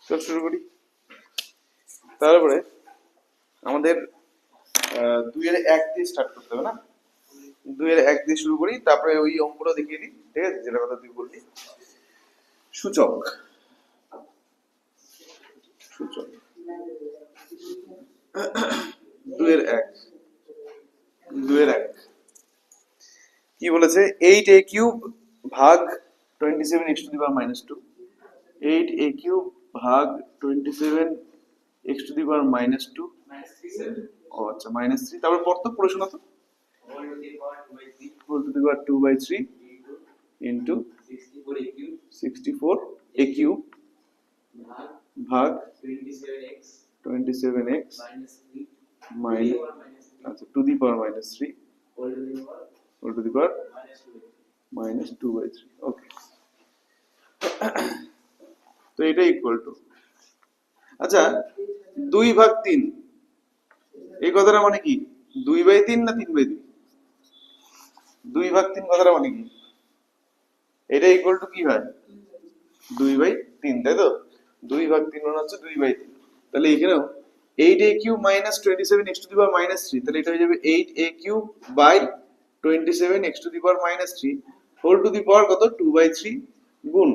চল শুরু করি। তারপরে আমাদের 2 এর 1 দিয়ে স্টার্ট করতে হবে না? 2 এর 1 দিয়ে শুরু করি, তারপরে ওই অঙ্কটা দেখিয়ে দিই, ঠিক আছে? যেটা কথা তুই বললি, সূচক সূচক 2 এর 1 2 এর 1 কি বলেছে? 8a কিউব ভাগ 27 x to the power -2, 8a cube ভাগ 27 x টু দি পাওয়ার -2। ও আচ্ছা, -3। তারপর পড়তো, পড়ে শোনা তো। Whole to the power 2/3 into 64a cube ভাগ 27x মাইনাস, আচ্ছা, to the power -3 whole to the power -2/3। Okay, তো এটা ইকুয়াল টু, আচ্ছা, 2/3 এই কথাটা মানে কি? 2/3 না 3/3? 2/3 কথাটা মানে কি? এটা ইকুয়াল টু কি হয়? 2/3, তাই তো? 2/3 মানে হচ্ছে 2/3। তাহলে এখানেও 8a cube minus 27 x to the power -3, তাহলে এটা হয়ে যাবে 8a cube by 27 x to the power -3 whole to the power কত? 2/3 গুণ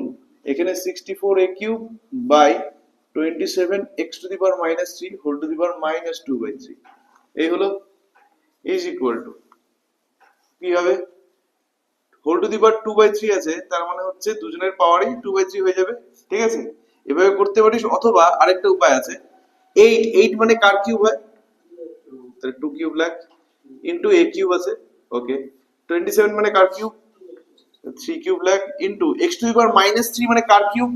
এখানে 64a cube by 27 x to the power -3 whole to the power -2/3। এই হলো ইজ ইকুয়াল টু কি হবে? হোল টু দি পাওয়ার 2/3 আছে, তার মানে হচ্ছে দুজনের পাওয়ারই 2/3 হয়ে যাবে, ঠিক আছে? এভাবে করতে পারিস, অথবা আরেকটা উপায় আছে, 8 মানে কার কিউব হয়? তাহলে 2 কিউব লাখ ইনটু a কিউব আছে, ওকে। 27 মানে কার কিউব? 3 কিউব লাখ into x to the power -3 মানে কার কিউব?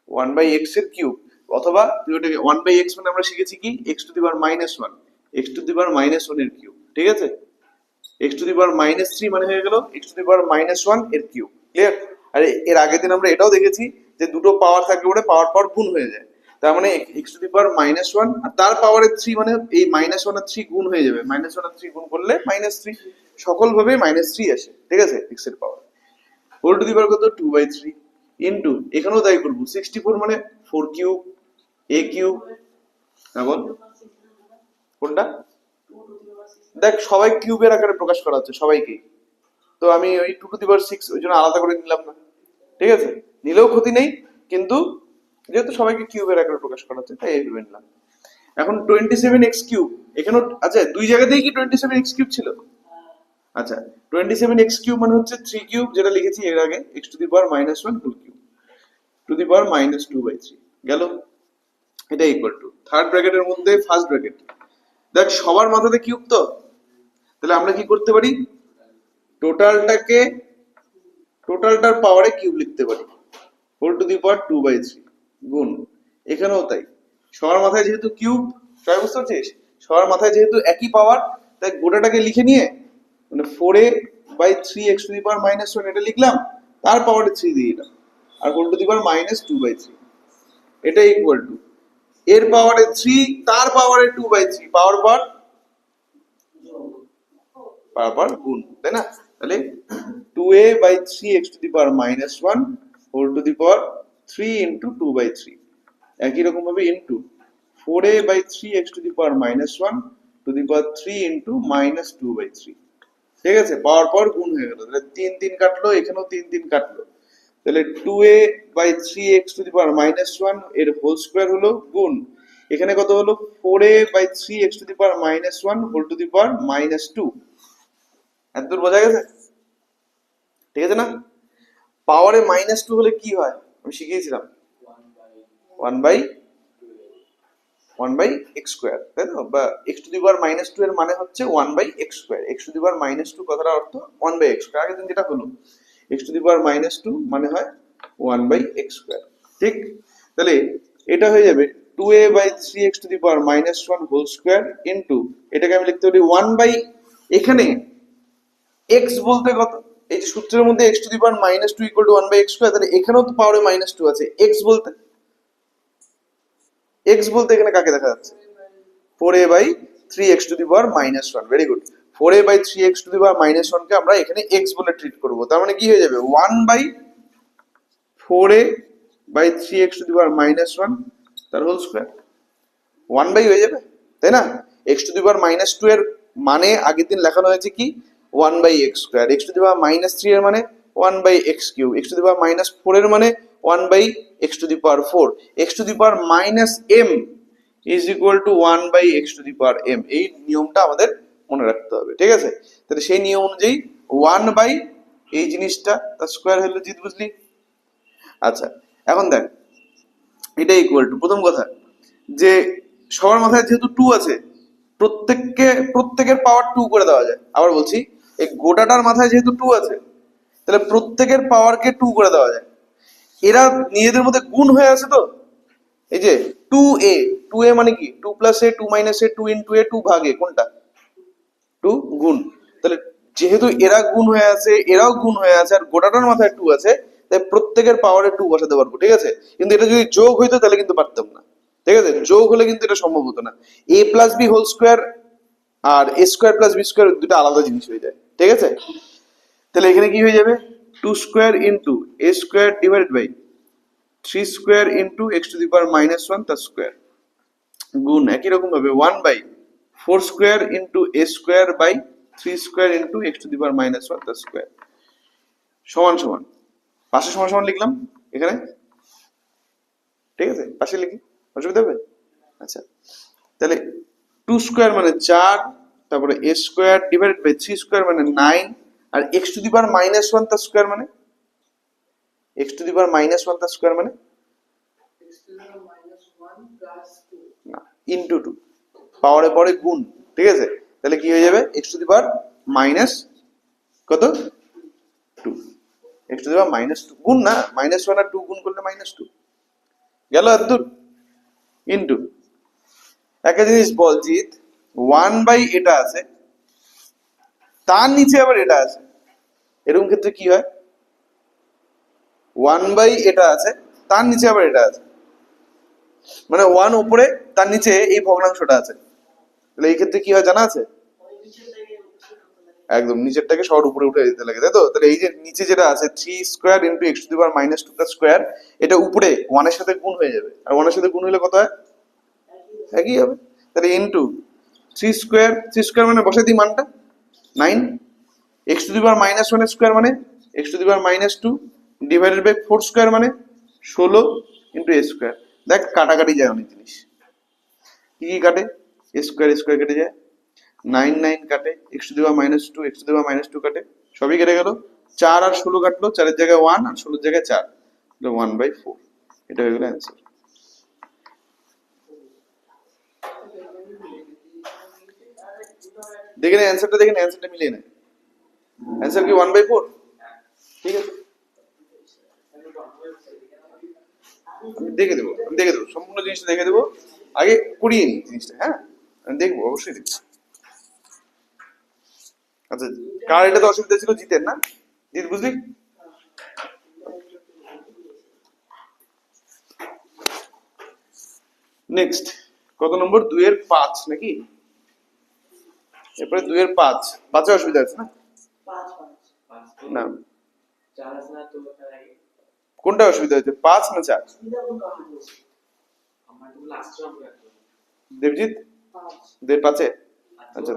1/x এর কিউব, অথবা তুই ওটাকে 1/x মানে আমরা শিখেছি কি? x to the power -1, x to the power -1 এর কিউব, ঠিক আছে? x টু দি পাওয়ার -3 মানে হয়ে গেল x টু দি পাওয়ার -1 এর কিউব। ক্লিয়ার? আর এর আগের দিন আমরা এটাও দেখেছি যে দুটো পাওয়ার থাকলে পরে পাওয়ার পাওয়ার গুণ হয়ে যায়। তার মানে x টু দি পাওয়ার -1 আর তার পাওয়ারের 3 মানে এই -1 আর 3 গুণ হয়ে যাবে। -1 আর 3 গুণ করলে -3, সকল ভাবে -3 আসে, ঠিক আছে? x এর পাওয়ার হোল টু দি পাওয়ার কত? 2/3 ইনটু, এখানেও তাই করব, 64 মানে 4 কিউব a কিউব। হ্যাঁ বল, কোনটা? দেখ, সবাই কিউবের আকারে প্রকাশ করা হচ্ছে, সবাইকে। তো আমি ওই 2 টু দি পাওয়ার 6 ওই জন্য আলাদা করে নিলাম না, ঠিক আছে? নিলেও ক্ষতি নেই, কিন্তু যেহেতু সবাইকে কিউবের আকারে প্রকাশ করা হচ্ছে তাই এইভাবে নিলাম। এখন 27x কিউব এখানে, আচ্ছা, দুই জায়গাতেই কি 27x কিউব ছিল? আচ্ছা, 27x কিউব মানে হচ্ছে 3 কিউব, যেটা লিখেছি এর আগে, x to the power -1 whole cube to the power -2/3 গেল। এটা ইকুয়াল টু থার্ড ব্র্যাকেটের মধ্যে ফার্স্ট ব্র্যাকেট। দেখ, সবার মাথাতে কিউব তো, তাহলে আমরা কি করতে পারি? টোটালটার পাওয়ারে কিউব লিখতে পারি, হোল টু দি পাওয়ার 2/3 গুণ, এখানেও তাই, সবার মাথায় যেহেতু কিউব, সবাই বুঝতে পারছিস? সবার মাথায় যেহেতু একই পাওয়ার, তাই গোটাটাকে লিখে নিয়ে মানে 4a/3 x to the power -1 এটা লিখলাম, তার পাওয়ারে 3 দিয়ে দিলাম, আর হোল টু দি পাওয়ার -2/3। এটা ইকুয়াল টু এর পাওয়ারে 3 তার পাওয়ারে 2/3, পাওয়ার পাওয়ার গুণ, তাই না? তাহলে 2a/3 x to the power -1 whole to the power 3 into 2/3, একই রকম ভাবে into 4a/3 x to the power -1 to the power 3 into -2/3, ঠিক আছে? পাওয়ার গুণ হয়ে গেল, তাহলে 3 3 কাটলো, এখানেও 3 3 কাটলো, তাহলে 2a/3 x to the power -1 এর হোল স্কয়ার হলো গুণ, এখানে কত হলো? 4a/3 x to the power -1 whole to the power -2। এতদূর বোঝা গেছে? ঠিক আছে না? পাওয়ারে -2 হলে কি হয় আমি শিখিয়েছিলাম, 1/x স্কয়ার, তাই তো? বা x টু দি পাওয়ার -2 এর মানে হচ্ছে 1/x square. x to the power -2 কথাটার অর্থ 1/x স্কয়ার। আগের দিন যেটা হলো, x টু দি পাওয়ার -2 মানে হয় 1/x স্কয়ার, ঠিক? তাহলে এটা হয়ে যাবে 2a/3 x to the power -1 whole square into, এটাকে আমি লিখতে পারি 1 এখানে x বলতে কত? এই যে সূত্রের মধ্যে x to the power -2 equal to 1/x square, তাহলে এখানেও তো পাওয়ারে -2 আছে। x বলতে এখানে কাকে দেখা যাচ্ছে? 4a/3 x to the power -1। Very good. 4a/3 x to the power -1 কে আমরা এখানে x বলে ট্রিট করব। তার মানে কি হয়ে যাবে? 1/4 4a by 3x to the power minus 1 তার হোল স্কয়ার 1 বাই হয়ে যাবে, তাই না? x to the power minus 2 এর মানে আগের দিন লেখানো হয়েছে কি 1 by x square, x to the power minus 3 এর মানে 1 by x cube, x to the power minus 4 এর মানে 1 by x to the power 4, x to the power minus m is equal to 1 by x to the power m। এই নিয়মটা আমাদের মনে রাখতে হবে, ঠিক আছে? তাহলে সেই নিয়ম অনুযায়ী 1 বাই এই জিনিসটা তার স্কয়ার হলো, জিত বুঝলি? আচ্ছা এখন দেখ এটা ইকুয়াল টু, প্রথম কথা যে সবার মাথায় যেহেতু 2 আছে প্রত্যেকের পাওয়ার 2 করে দেওয়া যায়। আবার বলছি এই গোটাটার মাথায় যেহেতু 2 আছে তাহলে প্রত্যেকের পাওয়ারকে 2 করে দেওয়া যায়। এরা নিজেদের মধ্যে গুণ হয়ে আছে তো, এই যে 2a মানে কি 2 plus a 2 minus a 2 into a 2 ভাগে কোনটা 2 গুণ, তাহলে যেহেতু এরা গুণ হয়ে আছে এরাও গুণ হয়ে আছে আর গোটাটার মাথায় 2 আছে তাই প্রত্যেকের পাওয়ারে 2 বসাতে পারবো, ঠিক আছে? কিন্তু এটা যদি যোগ হইতো তাহলে কিন্তু পারতাম না, ঠিক আছে? যোগ হলে কিন্তু এটা সম্ভব হতো না। a plus B whole square আর a square plus B square দুটো আলাদা জিনিস হয়ে যায়, ঠিক আছে? তাহলে এখানে কি হয়ে যাবে 2 square into a square divided by 3 square into x to the power minus 1 তার স্কয়ার গুণ একই রকম ভাবে 1 by 4 square into a square by 3 square into x to the power minus 1 তার স্কয়ার সমান সমান পাশে সমান সমান লিখলাম এখানে, ঠিক আছে? পাশে লিখি, অসুবিধা হবে? আচ্ছা তাহলে 2 স্কয়ার মানে 4, তারপরে a square divided by 3 square মানে 9 আর x to the power minus 1 তার স্কয়ার মানে x to the power minus 1 তার স্কয়ার মানে না ইনটু 2 পাওয়ারে পরে গুণ, ঠিক আছে? তাহলে কি হয়ে যাবে x to the power minus কত 2, x to the power minus 2 গুণ না মাইনাস 1 আর 2 গুণ করলে মাইনাস 2 গেল এতদূর ইনটু একটা জিনিস বল জিৎ 1 বাই এটা আছে তার নিচে আবার এটা আছে, এরকম ক্ষেত্রে কি হয় 1 বাই এটা আছে তার নিচে আবার এটা আছে, মানে 1 উপরে তার নিচে এই ভগ্নাংশটা আছে, তাহলে এই ক্ষেত্রে কি হয় জানা আছে? একদম নিচেরটাকে সবার উপরে উঠে যেতে লাগে, তাই তো? তাহলে এই যে নিচে যেটা আছে 3 square into x to the power minus 2 তার স্কয়ার এটা উপরে 1 এর সাথে গুণ হয়ে যাবে আর 1 এর সাথে গুণ হলে কত হয় একই হবে, তাহলে ইনটু 3 স্কয়ার মানে বসাই দিই মানটা 9, x to the power minus 1 এর স্কয়ার মানে x to the power minus 2 divided by 4 square মানে 16 ইনটু a স্কয়ার। দেখ কাটাকাটি যায় অনেক জিনিস, কি কি কাটে স্কয়ার স্কয়ার কেটে যায় 9 9 কাটে, x to the power minus 2 x to the power minus 2 কাটে, সবই কেটে গেল। 4 আর 16 কাটলো, 4 এর জায়গায় 1 আর 16 এর জায়গায় 4, তাহলে 1 বাই 4 এটা হয়ে গেল অ্যান্সার। দেখে নে অ্যান্সারটা, দেখে নে অ্যান্সারটা মিলিয়ে নে, অ্যান্সার কি 1 বাই 4? ঠিক আছে আমি দেখে দেবো সম্পূর্ণ জিনিসটা দেখে দেবো, আগে করিয়ে নি জিনিসটা, হ্যাঁ আমি দেখবো অবশ্যই দেখবো। আচ্ছা কার এটাতে অসুবিধা ছিল জিতের না, জিত বুঝলি? নেক্সট কত নম্বর 2 এর 5 নাকি, এরপরে 2 এর 5 5 এ অসুবিধা আছে না? না কোনটা অসুবিধা হচ্ছে 5 না 4? দেবজিৎ 2 এর 5 এ আচ্ছা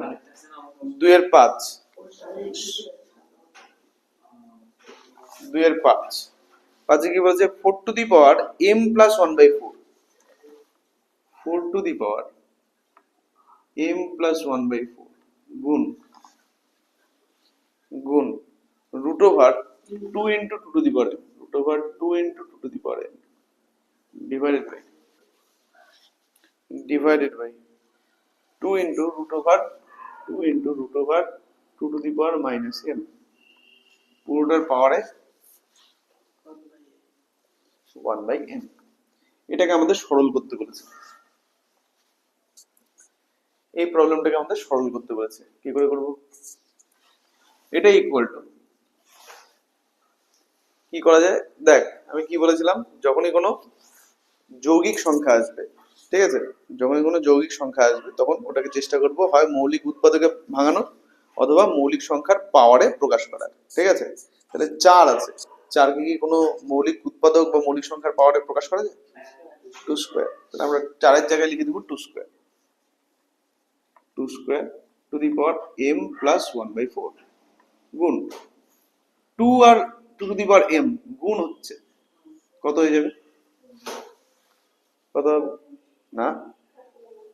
2 এর 5 2 এর 5 5 এ কি বলছে 4 to the power m plus 1 by 4, 4 to the power m plus 1 by 4 গুণ গুণ root over 2 into 2 to the power m, root over 2 into 2 to the power m divided by 2 into root over 2 to the power minus m পুরোটার পাওয়ারে 1 by m। এটাকে আমাদের সরল করতে বলেছে, এই প্রবলেমটাকে আমাদের সরল করতে বলেছে, কি করে করব? এটা ইকুয়াল টু কি করা যায় দেখ, আমি কি বলেছিলাম যখনই কোনো যৌগিক সংখ্যা আসবে, ঠিক আছে, যখনই কোনো যৌগিক সংখ্যা আসবে তখন ওটাকে চেষ্টা করব হয় মৌলিক উৎপাদকে ভাঙানো অথবা মৌলিক সংখ্যার পাওয়ারে প্রকাশ করার, ঠিক আছে? তাহলে 4 আছে চারকে কি কোনো মৌলিক উৎপাদক বা মৌলিক সংখ্যার পাওয়ারে প্রকাশ করা যায়? 2 স্কয়ার। তাহলে আমরা 4 এর জায়গায় লিখে দেব 2 square. 2 square to the power m plus 1/4 গুণ 2 আর 2 টু দি পাওয়ার m গুণ হচ্ছে কত হয়ে যাবে? কত হবে? না,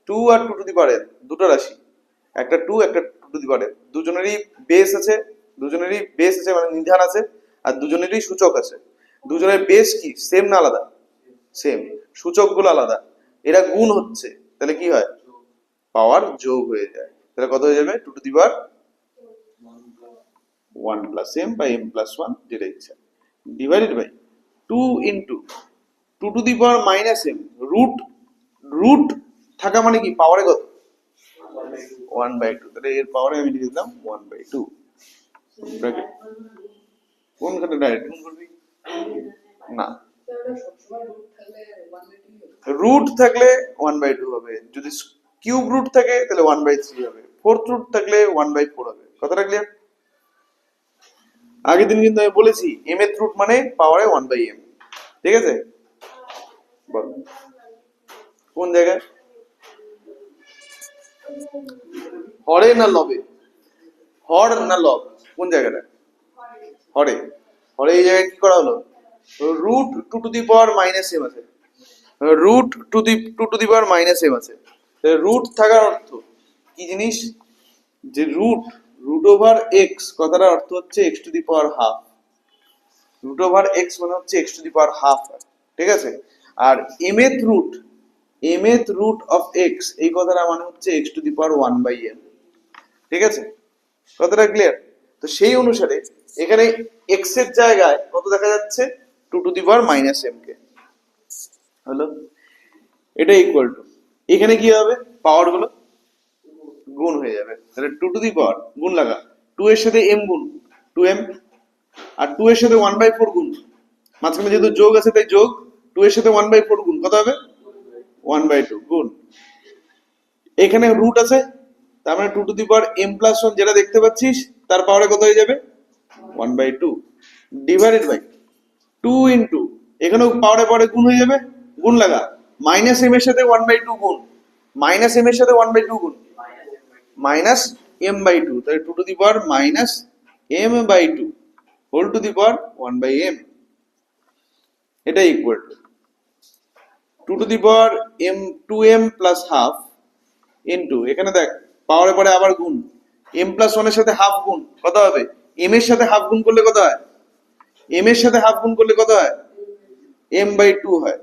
2 আর 2 টু দি পাওয়ার n দুটো রাশি, একটা 2 একটা 2 টু দি পাওয়ার n, দুজনেরই বেস আছে, মানে নিধান আছে, আর দুজনেরই সূচক আছে। দুজনের বেস কি সেম না আলাদা? সেম। সূচকগুলো আলাদা, এরা গুণ হচ্ছে, তাহলে কি হয়? পাওয়ার যোগ হয়ে যায়। তাহলে কত হয়ে যাবে? 2 to the power 1 plus m বা m প্লাস 1 যেটা ইচ্ছা, divided by 2 into 2 to the power minus m, root root থাকা মানে কি পাওয়ারে কত? 1/2। তাহলে এর পাওয়ারে আমি লিখে দিলাম 1/2 ব্র্যাকেট। কোনখানে ডাইরেক্ট গুণ করবি? না, রুট থাকলে 1/2 হবে, যদি কিউব রুট থাকে তাহলে 1/3 হবে, ফোর্থ রুট থাকলে 1/4 হবে। কথাটা ক্লিয়ার? আগের দিন কিন্তু আমি বলেছি m এর রুট মানে পাওয়ারে 1/m, ঠিক আছে? বল কোন জায়গায়? হরে না লবে? হর না লব? কোন জায়গাটা? হরে। হরে এই জায়গায় কি করা হলো? Root 2 to the power minus m আছে, root 2 to the power minus m আছে। রুট থাকার অর্থ কি জিনিস? যে রুট রুট ওভার এক্স কথাটার অর্থ হচ্ছে X to the power half. Root over X মানে হচ্ছে X to the power half, ঠিক আছে? আর M th root of X এই কথাটা মানে হচ্ছে X to the power 1/m, ঠিক আছে? কথাটা ক্লিয়ার? তো সেই অনুসারে এখানে এক্স এর জায়গায় কত দেখা যাচ্ছে? 2 to the power minus m কে হলো, এটা ইকুয়াল টু, এখানে কি হবে? পাওয়ার গুলো গুণ হয়ে যাবে। তাহলে 2 টু দি পাওয়ার গুণ লাগা, 2 এর সাথে m গুণ 2m, আর 2 এর সাথে 1/4 গুণ, মাঝখানে যেহেতু যোগ আছে তাই যোগ, 2 এর সাথে 1/4 গুণ কত হবে? 1/2 গুণ, এখানে রুট আছে, তার মানে 2 to the power m plus 1 যেটা দেখতে পাচ্ছিস তার পাওয়ারে কত হয়ে যাবে? 1/2 ডিভাইডেড বাই 2 ইনটু, এখানেও পাওয়ারে পাওয়ারে গুণ হয়ে যাবে, গুণ লাগা, মাইনাস m এর সাথে 1/2 গুণ, মাইনাস m এর সাথে 1/2 গুণ, মাইনাস m/2, তাহলে 2 to the power minus m/2 whole to the power 1/m, এটা equal to 2 to the power m 2m plus half into, এখানে দেখ পাওয়ারে পরে আবার গুণ, m প্লাস 1 এর সাথে হাফ গুণ কত হবে? m এর সাথে হাফ গুণ করলে কত হয়? m এর সাথে হাফ গুণ করলে কত হয়? m/2 হয়।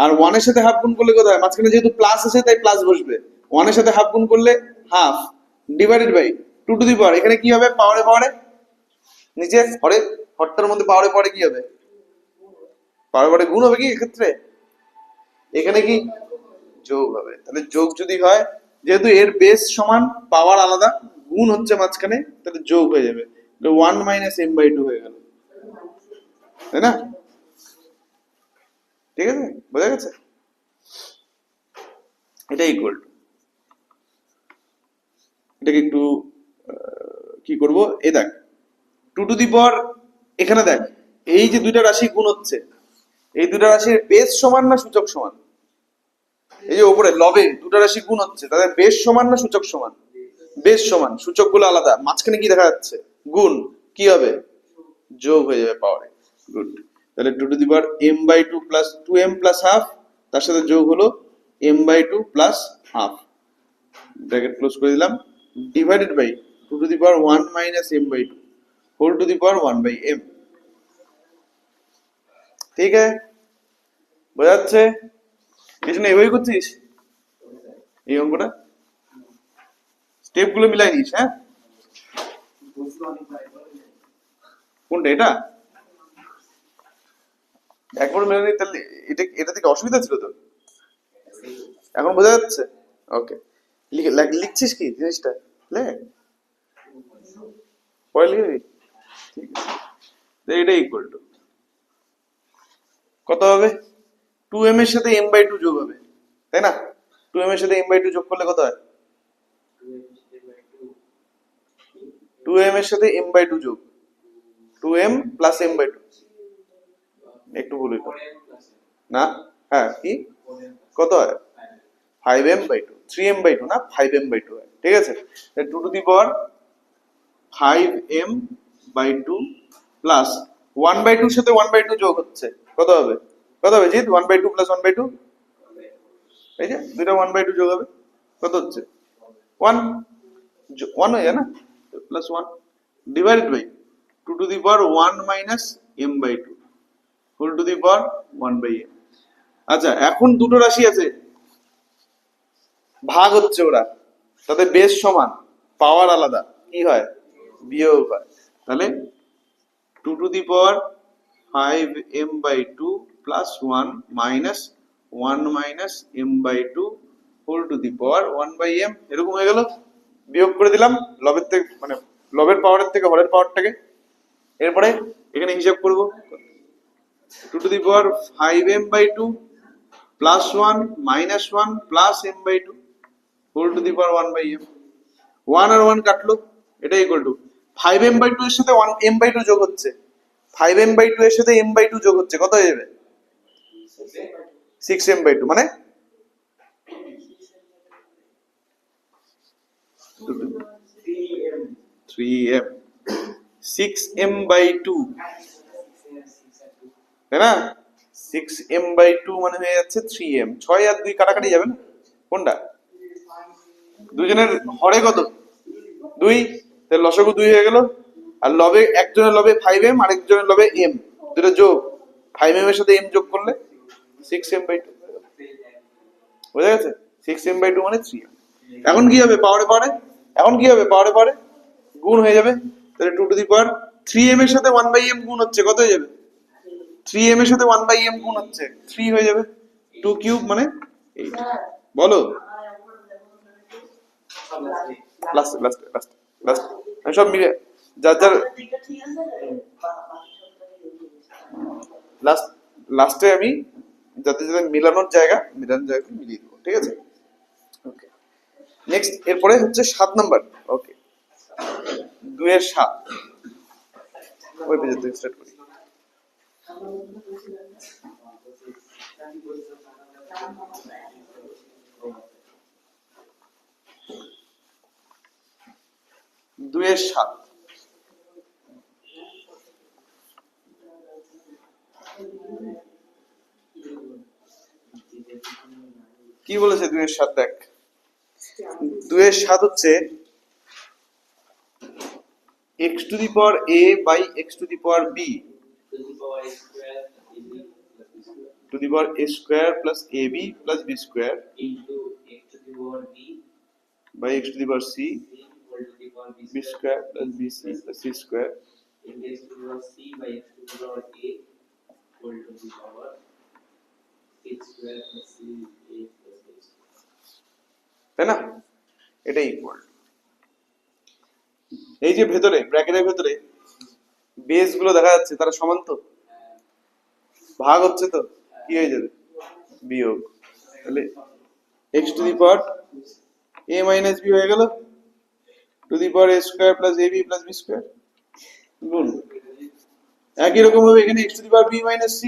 আর 1 এর সাথে হাফ গুণ করলে কত হয়? মাঝখানে যেহেতু প্লাস আছে তাই প্লাস বসবে, 1 এর সাথে হাফ গুণ করলে half divided by 2 to the power, এখানে কি হবে? পাওয়ারে পাওয়ারে নিচে হরে, হরটার মধ্যে পাওয়ারে পাওয়ারে কি হবে? পাওয়ারে পাওয়ারে গুণ হবে কি এক্ষেত্রে? এখানে কি যোগ হবে। তাহলে যোগ যদি হয়, যেহেতু এর বেস সমান পাওয়ার আলাদা, গুণ হচ্ছে মাঝখানে, তাহলে যোগ হয়ে যাবে, 1 মাইনাস m/2 হয়ে গেল, তাই না? ঠিক আছে, বোঝা গেছে? এটা ইকুয়াল টু, এটাকে একটু কি করব, এ দেখ 2 টু দি পাওয়ার, এখানে দেখ এই যে দুইটা রাশি গুণ হচ্ছে, এই দুইটা রাশির বেস সমান না সূচক সমান? এই যে উপরে লবে দুটো রাশি গুণ হচ্ছে, তাদের বেস সমান না সূচক সমান? বেস সমান, সূচকগুলো আলাদা, মাঝখানে কি দেখা যাচ্ছে? গুণ, কি হবে? যোগ হয়ে যাবে পাওয়ারে। গুড, তাহলে 2 to the power m/2 plus 2m plus half, তার সাথে যোগ হলো m/2 plus half, bracket close করে দিলাম, divided by 2 to the power 1 minus m/2 whole to the power 1/m, ঠিক আছে? বোঝা যাচ্ছে? কিছু না, এভাবেই করছিস এই অঙ্কটা, স্টেপ গুলো মিলাই নিস, হ্যাঁ? কোনটা এটা? একবার মেনে নিই তাহলে, এটা থেকে অসুবিধা ছিল তো? এখন বোঝা যাচ্ছে? ওকে, লিখছিস কি জিনিসটা? লে পরে লিখবি, ঠিক আছে? এটা ইকুয়াল টু কত হবে? 2m এর সাথে m/2 যোগ হবে, তাই না? 2m এর সাথে m/2 যোগ করলে কত হয়? 2m এর সাথে m/2 যোগ, 2m প্লাস m/2, একটু ভুল হইলো না, হ্যাঁ কি কত হয় 5m/2, 3m/2 না 5m/2 হয়, ঠিক আছে। 2^5m/2 প্লাস 1/2 এর সাথে 1/2 যোগ হচ্ছে, কত হবে, কত হবে জিৎ, 1/2 প্লাস 1/2, এই যে দুটো 1/2 যোগ হবে, কত হচ্ছে 1, 1 হয়ে যায় না, plus 1 divided by 2^1 minus m/2 whole to the power 1/m। আচ্ছা এখন দুটো রাশি আছে, ভাগ হচ্ছে ওরা, তাদের বেস সমান, পাওয়ার আলাদা, কি হয় বিয়োগ হয়, তাহলে 2^5m/2 plus 1 minus 1 minus m/2 whole to the power 1/m, এরকম হয়ে গেল। বিয়োগ করে দিলাম লবের থেকে, মানে লবের পাওয়ারের থেকে হরের পাওয়ারটাকে। এরপরে এখানে হিসাব করব 2^5m/2 plus 1 minus 1 plus m/2 whole to the power 1/m। 1 আর 1 কাটলো, এটা ইকুয়াল টু 5m/2 এর সাথে 1m/2 যোগ হচ্ছে, 5m/2 এর সাথে m/2 যোগ হচ্ছে, কত হয়ে যাবে 6m/2, মানে 3m, 6m/2, তাই না, 6m/2 মানে হয়ে যাচ্ছে 3m, 6 আর 2 কাটাকাটি যাবে না, কোনটা, দুজনের হরে কত 2, তাহলে লসাগু 2 হয়ে গেল। আর লবে একজনের লবে 5m, আরেকজনের লবে m, দুটো যোগ 5m এর সাথে m যোগ করলে 6m/2, বুঝা গেছে, 6m/2 মানে 3m। এখন কি হবে পাওয়ারে পাওয়ারে, এখন কি হবে পাওয়ারে পাওয়ারে গুণ হয়ে যাবে, তাহলে 2^3m এর সাথে 1/m গুণ হচ্ছে, কত হয়ে যাবে 3m এর সাথে 1/m গুণ হচ্ছে 3 হয়ে যাবে, 2 কিউব মানে 8, বলো লাস্ট লাস্ট লাস্ট লাস্ট, আমি সব মিলে যার যার লাস্ট, লাস্টে আমি যাতে যাতে মিলানোর জায়গা মিলিয়ে দেবো, ঠিক আছে। ওকে নেক্সট, এরপরে হচ্ছে 7 নাম্বার। ওকে 2^7, ওই পেজে থেকে স্টার্ট করি। দুয়ের 7, কি বলেছে 2^7, দেখ 2^7 হচ্ছে x to the power a by x to the power b to the power a square plus ab plus b square into x to the power b by x to the power c equal to the power b square plus bc plus c square into x to the power c by x to the power a equal to the power 6 square plus c a plus b square, তাই না, এটাই equal. এই যে ভেতরে ব্র্যাকেটের ভেতরে base গুলো দেখা যাচ্ছে, তারা সমান তো, ভাগ হচ্ছে তো, কি হয়ে যাবে বিয়োগ, তাহলে x to the power a minus b হয়ে গেল to the power a square plus ab plus b square গুণ, একই রকম ভাবে এখানে x to the power b minus c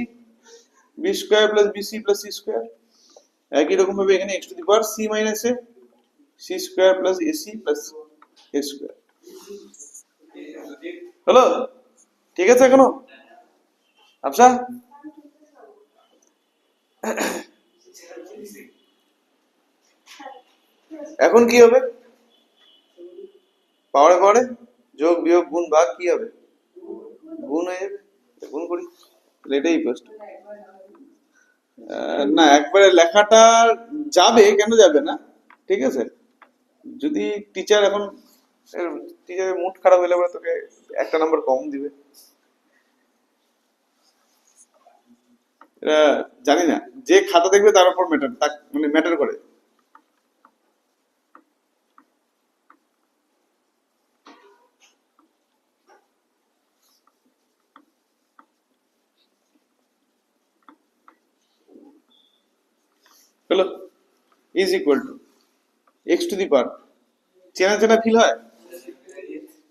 b square plus bc plus c square, একই রকম ভাবে এখানে x to the power c minus a c square plus ac plus a square, হলো, ঠিক আছে এখনো, আচ্ছা এখন কি হবে পাওয়ারে পাওয়ারে যোগ বিয়োগ গুণ ভাগ কি হবে গুণ হয়ে যাবে, গুণ করি, তাহলে এটাই ফার্স্ট। না একবারে লেখাটা যাবে, কেন যাবে না, ঠিক আছে, যদি টিচার এখন টিচারের মুড খারাপ হলে পরে তোকে একটা নাম্বার কম দিবে, এটা জানি না, যে খাতা দেখবে তার উপর ম্যাটার, মানে ম্যাটার করে। হলো is equal to x to the power, চেনা চেনা ফিল হয়,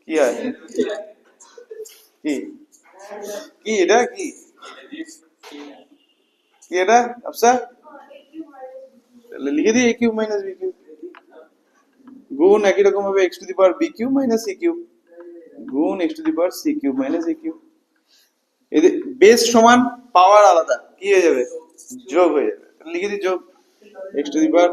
কি হয়, কি কি এটা কি কি এটা আচ্ছা, তাহলে লিখে দিই a cube minus b cube গুণ একই রকম ভাবে x to the power b cube minus c cube গুণ x to the power c cube minus a cube. এদের বেস সমান পাওয়ার আলাদা, কি হয়ে যাবে? যোগ হয়ে যাবে। তাহলে লিখে দিই যোগ x টু দি পাওয়ার,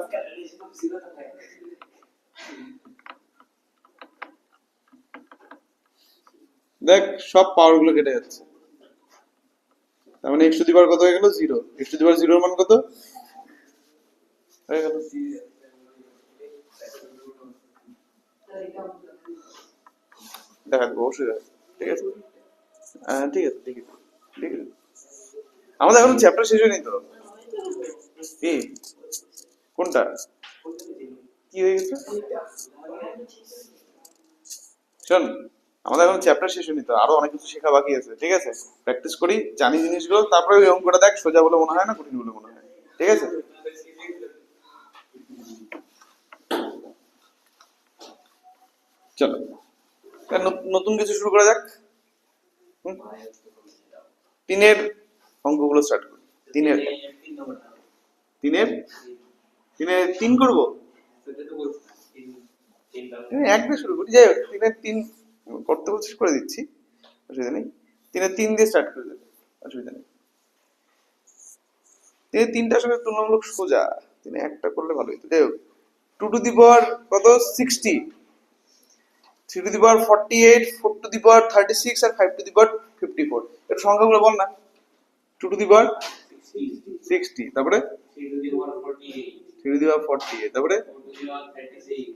দেখ সব পাওয়ার গুলো কেটে যাচ্ছে, তার মানে x টু দি পাওয়ার কত হয়ে গেল? 0। x টু দি পাওয়ার 0 এর মান কত হয়ে গেল? দেখা অবশ্যই দেখা, ঠিক আছে ঠিক আছে ঠিক আছে ঠিক আছে। আমাদের এখন চ্যাপ্টার শেষ হয়নি তো। কি কোনটা কি হয়ে গেছে? শোন, আমাদের এখন চ্যাপ্টার শেষ হয়নি তো, আরো অনেক কিছু শেখা বাকি আছে, ঠিক আছে? প্র্যাকটিস করি, জানি জিনিসগুলো, তারপরে ওই অঙ্কটা দেখ, সোজা বলে মনে হয় না, কঠিন বলে মনে হয়, ঠিক আছে? চলো নতুন কিছু শুরু করা যাক। তিনের অঙ্কগুলো স্টার্ট করি। তিনের তিনের তিনের 3 করবো, এক দিয়ে শুরু করি। যাই হোক, তিনের 3 করতে বলছিস, করে দিচ্ছি, অসুবিধা নেই। তিনের 3 দিয়ে স্টার্ট করে দেবে, অসুবিধা নেই। তিনের 3টা আসলে তুলনামূলক সোজা, তিনি একটা করলে ভালো হতো। যাই হোক, 2 টু দি পাওয়ার কত? 60, 3 to the power 48, 4 to the power 36 আর 5 টু দি পাওয়ার 54। এর সংখ্যাগুলো বল না। 2 টু দি পাওয়ার 60, তারপরে 3 টু দি পাওয়ার 48, তারপরে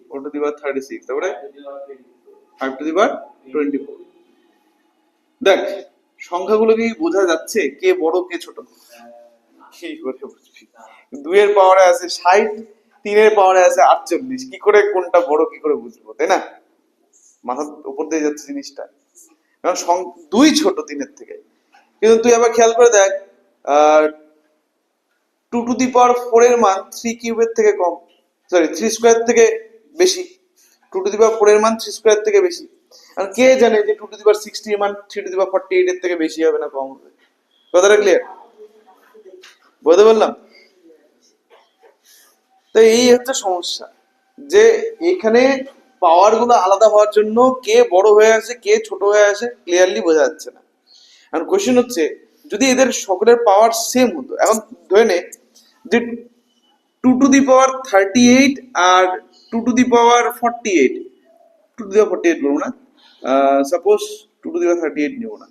4 টু দি পাওয়ার 36, তারপরে 5 টু দি পাওয়ার 24। দেখ সংখ্যাগুলো কি বোঝা যাচ্ছে কে বড় কে ছোট? কি করে বুঝবি? 2 এর পাওয়ারে আছে 60, 3 এর পাওয়ারে আছে 48, কি করে কোনটা বড় কি করে বুঝবো, তাই না? মাথার উপর দিয়ে যাচ্ছে জিনিসটা, কারণ 2 ছোট 3 এর থেকে। কিন্তু তুই আবার খেয়াল করে দেখ, 2 টু দি পাওয়ার 4 এর মান 3 কিউবের থেকে কম, সরি 3 স্কয়ার থেকে বেশি। 2 টু দি পাওয়ার 4 এর মান 3 স্কয়ার থেকে বেশি। আর কে জানে যে 2 টু দি পাওয়ার 60 এর মান 3 টু দি পাওয়ার 48 এর থেকে বেশি হবে না কম হবে? কথাটা ক্লিয়ার? বুঝতে পারলাম? তো এই হচ্ছে সমস্যা, যে এখানে পাওয়ার গুলো আলাদা হওয়ার জন্য কে বড় হয়ে আছে কে ছোট হয়ে আছে ক্লিয়ারলি বোঝা যাচ্ছে না। আর কোশ্চেন হচ্ছে, যদি এদের সকলের পাওয়ার সেম হতো, এখন ধরে নে যে 2 টু দি পাওয়ার 38 আর 2 to the power 48, 2 to the power 48 বলবো না, সাপোজ 2 টু দি পাওয়ার 38 নেবো না,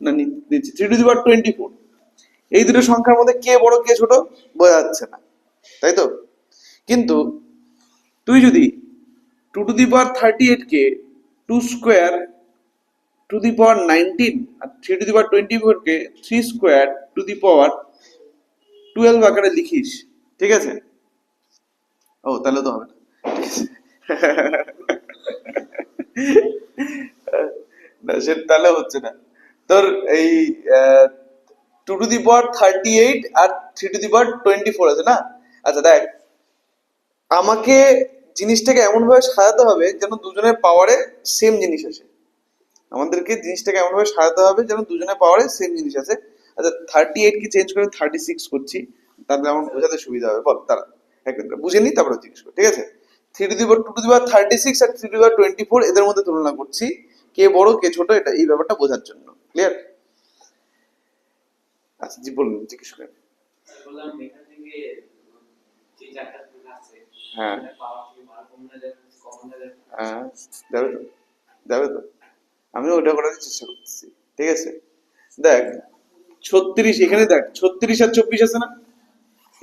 না নিচ্ছি 3 টু দি পাওয়ার 24। এই দুটো সংখ্যার মধ্যে কে বড় কে ছোট বোঝা যাচ্ছে না, তাই তো? কিন্তু তুই যদি 2 টু দি পাওয়ার 38 কে 2 স্কয়ার টু দি পাওয়ার 19 আর 3 টু দি পাওয়ার 24 কে 3 স্কয়ার টু দি পাওয়ার 12 আকারে লিখিস, ঠিক আছে? ও তাহলে তো হবে না, ঠিক আছে? না সে তাহলে হচ্ছে না তোর। এই 2 to the power 38 R 3 to the power 24 আছে না? আচ্ছা দেখ, আমাকে জিনিসটাকে এমন ভাবে সাজাতে হবে যেন দুজনের পাওয়ারে সেম জিনিস আসে। আমাদেরকে জিনিসটাকে এমন ভাবে সাজাতে হবে যেন দুজনের পাওয়ারে সেম জিনিস আছে। আচ্ছা 38 কে চেঞ্জ করে 36 করছি, তাহলে আমার বোঝাতে সুবিধা হবে, বল তারা এক মিনিট বুঝে নি তারপরে জিজ্ঞেস কর, ঠিক আছে? 3 to the power 2 to the power 36 আর 3 টু দি পাওয়ার 24 এদের মধ্যে তুলনা করছি, কে বড় কে ছোট, এটা এই ব্যাপারটা বোঝার জন্য। ক্লিয়ার? আচ্ছা জি বলুন, জিজ্ঞেস করেন। বললাম এখান থেকে যে চারটা টুল আছে, হ্যাঁ পাওয়ার থেকে বার কমন যাবে, কমন যাবে। হ্যাঁ যাবে তো, যাবে তো, আমি ওটা করার চেষ্টা করতেছি, ঠিক আছে? দেখ 36, এখানে দেখ 36 আর 24 আছে না,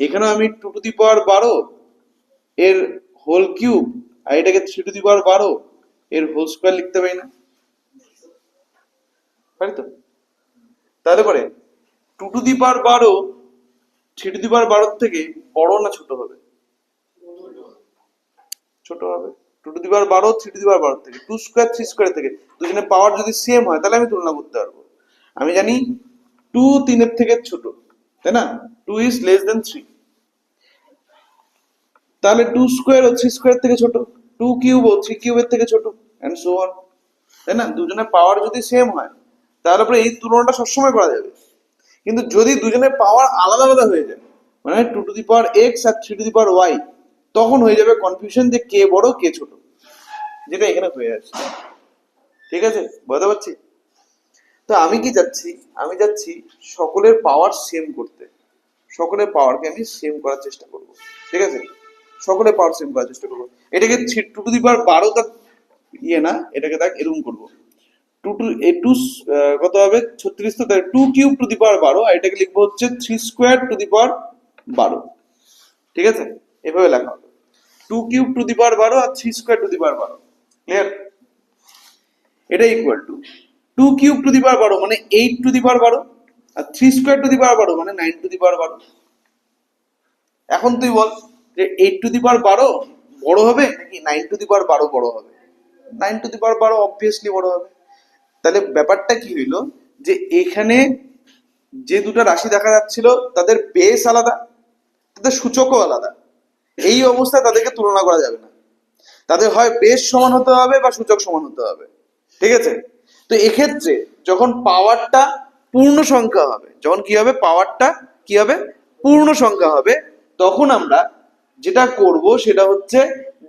এখানে আমি 2 টু দি পাওয়ার 12 এর হোল কিউব আর এটাকে 3 টু দি পাওয়ার 12 এর হোল স্কয়ার লিখতে পারি না? পারি তো? তাহলে পরে 2 to the power 12 3 to the power 12 থেকে বড় না ছোট হবে? ছোট হবে। 2 to the power 12 3 to the power 12 থেকে, 2 স্কয়ার 3 স্কয়ার থেকে দুজনের পাওয়ার যদি সেম হয় তাহলে আমি তুলনা করতে পারবো। আমি জানি 2 3 এর থেকে ছোট, তাই না? 2 ইজ লেস দেন 3, তাহলে 2 স্কয়ার ও 3 স্কয়ার থেকে ছোট, 2 কিউব ও 3 কিউবের থেকে ছোট, এন্ড সো অন, তাই না? দুজনের পাওয়ার যদি সেম হয় তাহলে পরে এই তুলনাটা সবসময় করা যাবে। কিন্তু যদি দুজনের পাওয়ার আলাদা আলাদা হয়ে যায়, মানে 2 টু দি পাওয়ার এক্স আর 3 টু দি পাওয়ার ওয়াই, তখন হয়ে যাবে কনফিউশন যে কে বড় কে ছোট, যেটা এখানে হয়ে আছে। ঠিক আছে, বুঝতে পারছি? তো আমি কি যাচ্ছি, আমি যাচ্ছি সকলের পাওয়ার সেম করতে, সকলের পাওয়ারকে আমি সেম করার চেষ্টা করব। ঠিক আছে, সকলের পাওয়ার সেম করার চেষ্টা করবো। এটাকে 2 টু দি পাওয়ার 12 তা ইয়ে না, এটাকে দেখ এরকম করবো, 2 টু এ 2 কত হবে 36, তো 2 কিউব টু দি পাওয়ার 12, আর এটাকে লিখবো হচ্ছে 3 স্কোয়ার টু দি পাওয়ার 12। ঠিক আছে, এভাবে লেখা হবে 2 কিউব টু দি পাওয়ার 12 আর 3 square to the power 12। Clear? এটা equal to 2 cube to the power 12 মানে 8 টু দি পাওয়ার 12, আর 3 স্কোয়ার টু দি পাওয়ার 12 মানে 9 টু দি পাওয়ার 12। এখন তুই বল যে 8 টু দি পাওয়ার 12 বড় হবে নাকি 9 টু দি পাওয়ার 12 বড় হবে? 9 টু দি পাওয়ার 12 অবভিয়াসলি বড় হবে। তাহলে ব্যাপারটা কি হইলো, যে এখানে যে দুটো রাশি দেখা যাচ্ছিল তাদের বেস আলাদা, তাদের সূচকও আলাদা। এই অবস্থায় তাদেরকে তুলনা করা যাবে না, তাদের হয় বেস সমান হতে হবে বা সূচক সমান হতে হবে। ঠিক আছে, তো এক্ষেত্রে যখন পাওয়ারটা পূর্ণ সংখ্যা হবে, যখন কি হবে পাওয়ারটা কি হবে পূর্ণ সংখ্যা হবে, তখন আমরা যেটা করব সেটা হচ্ছে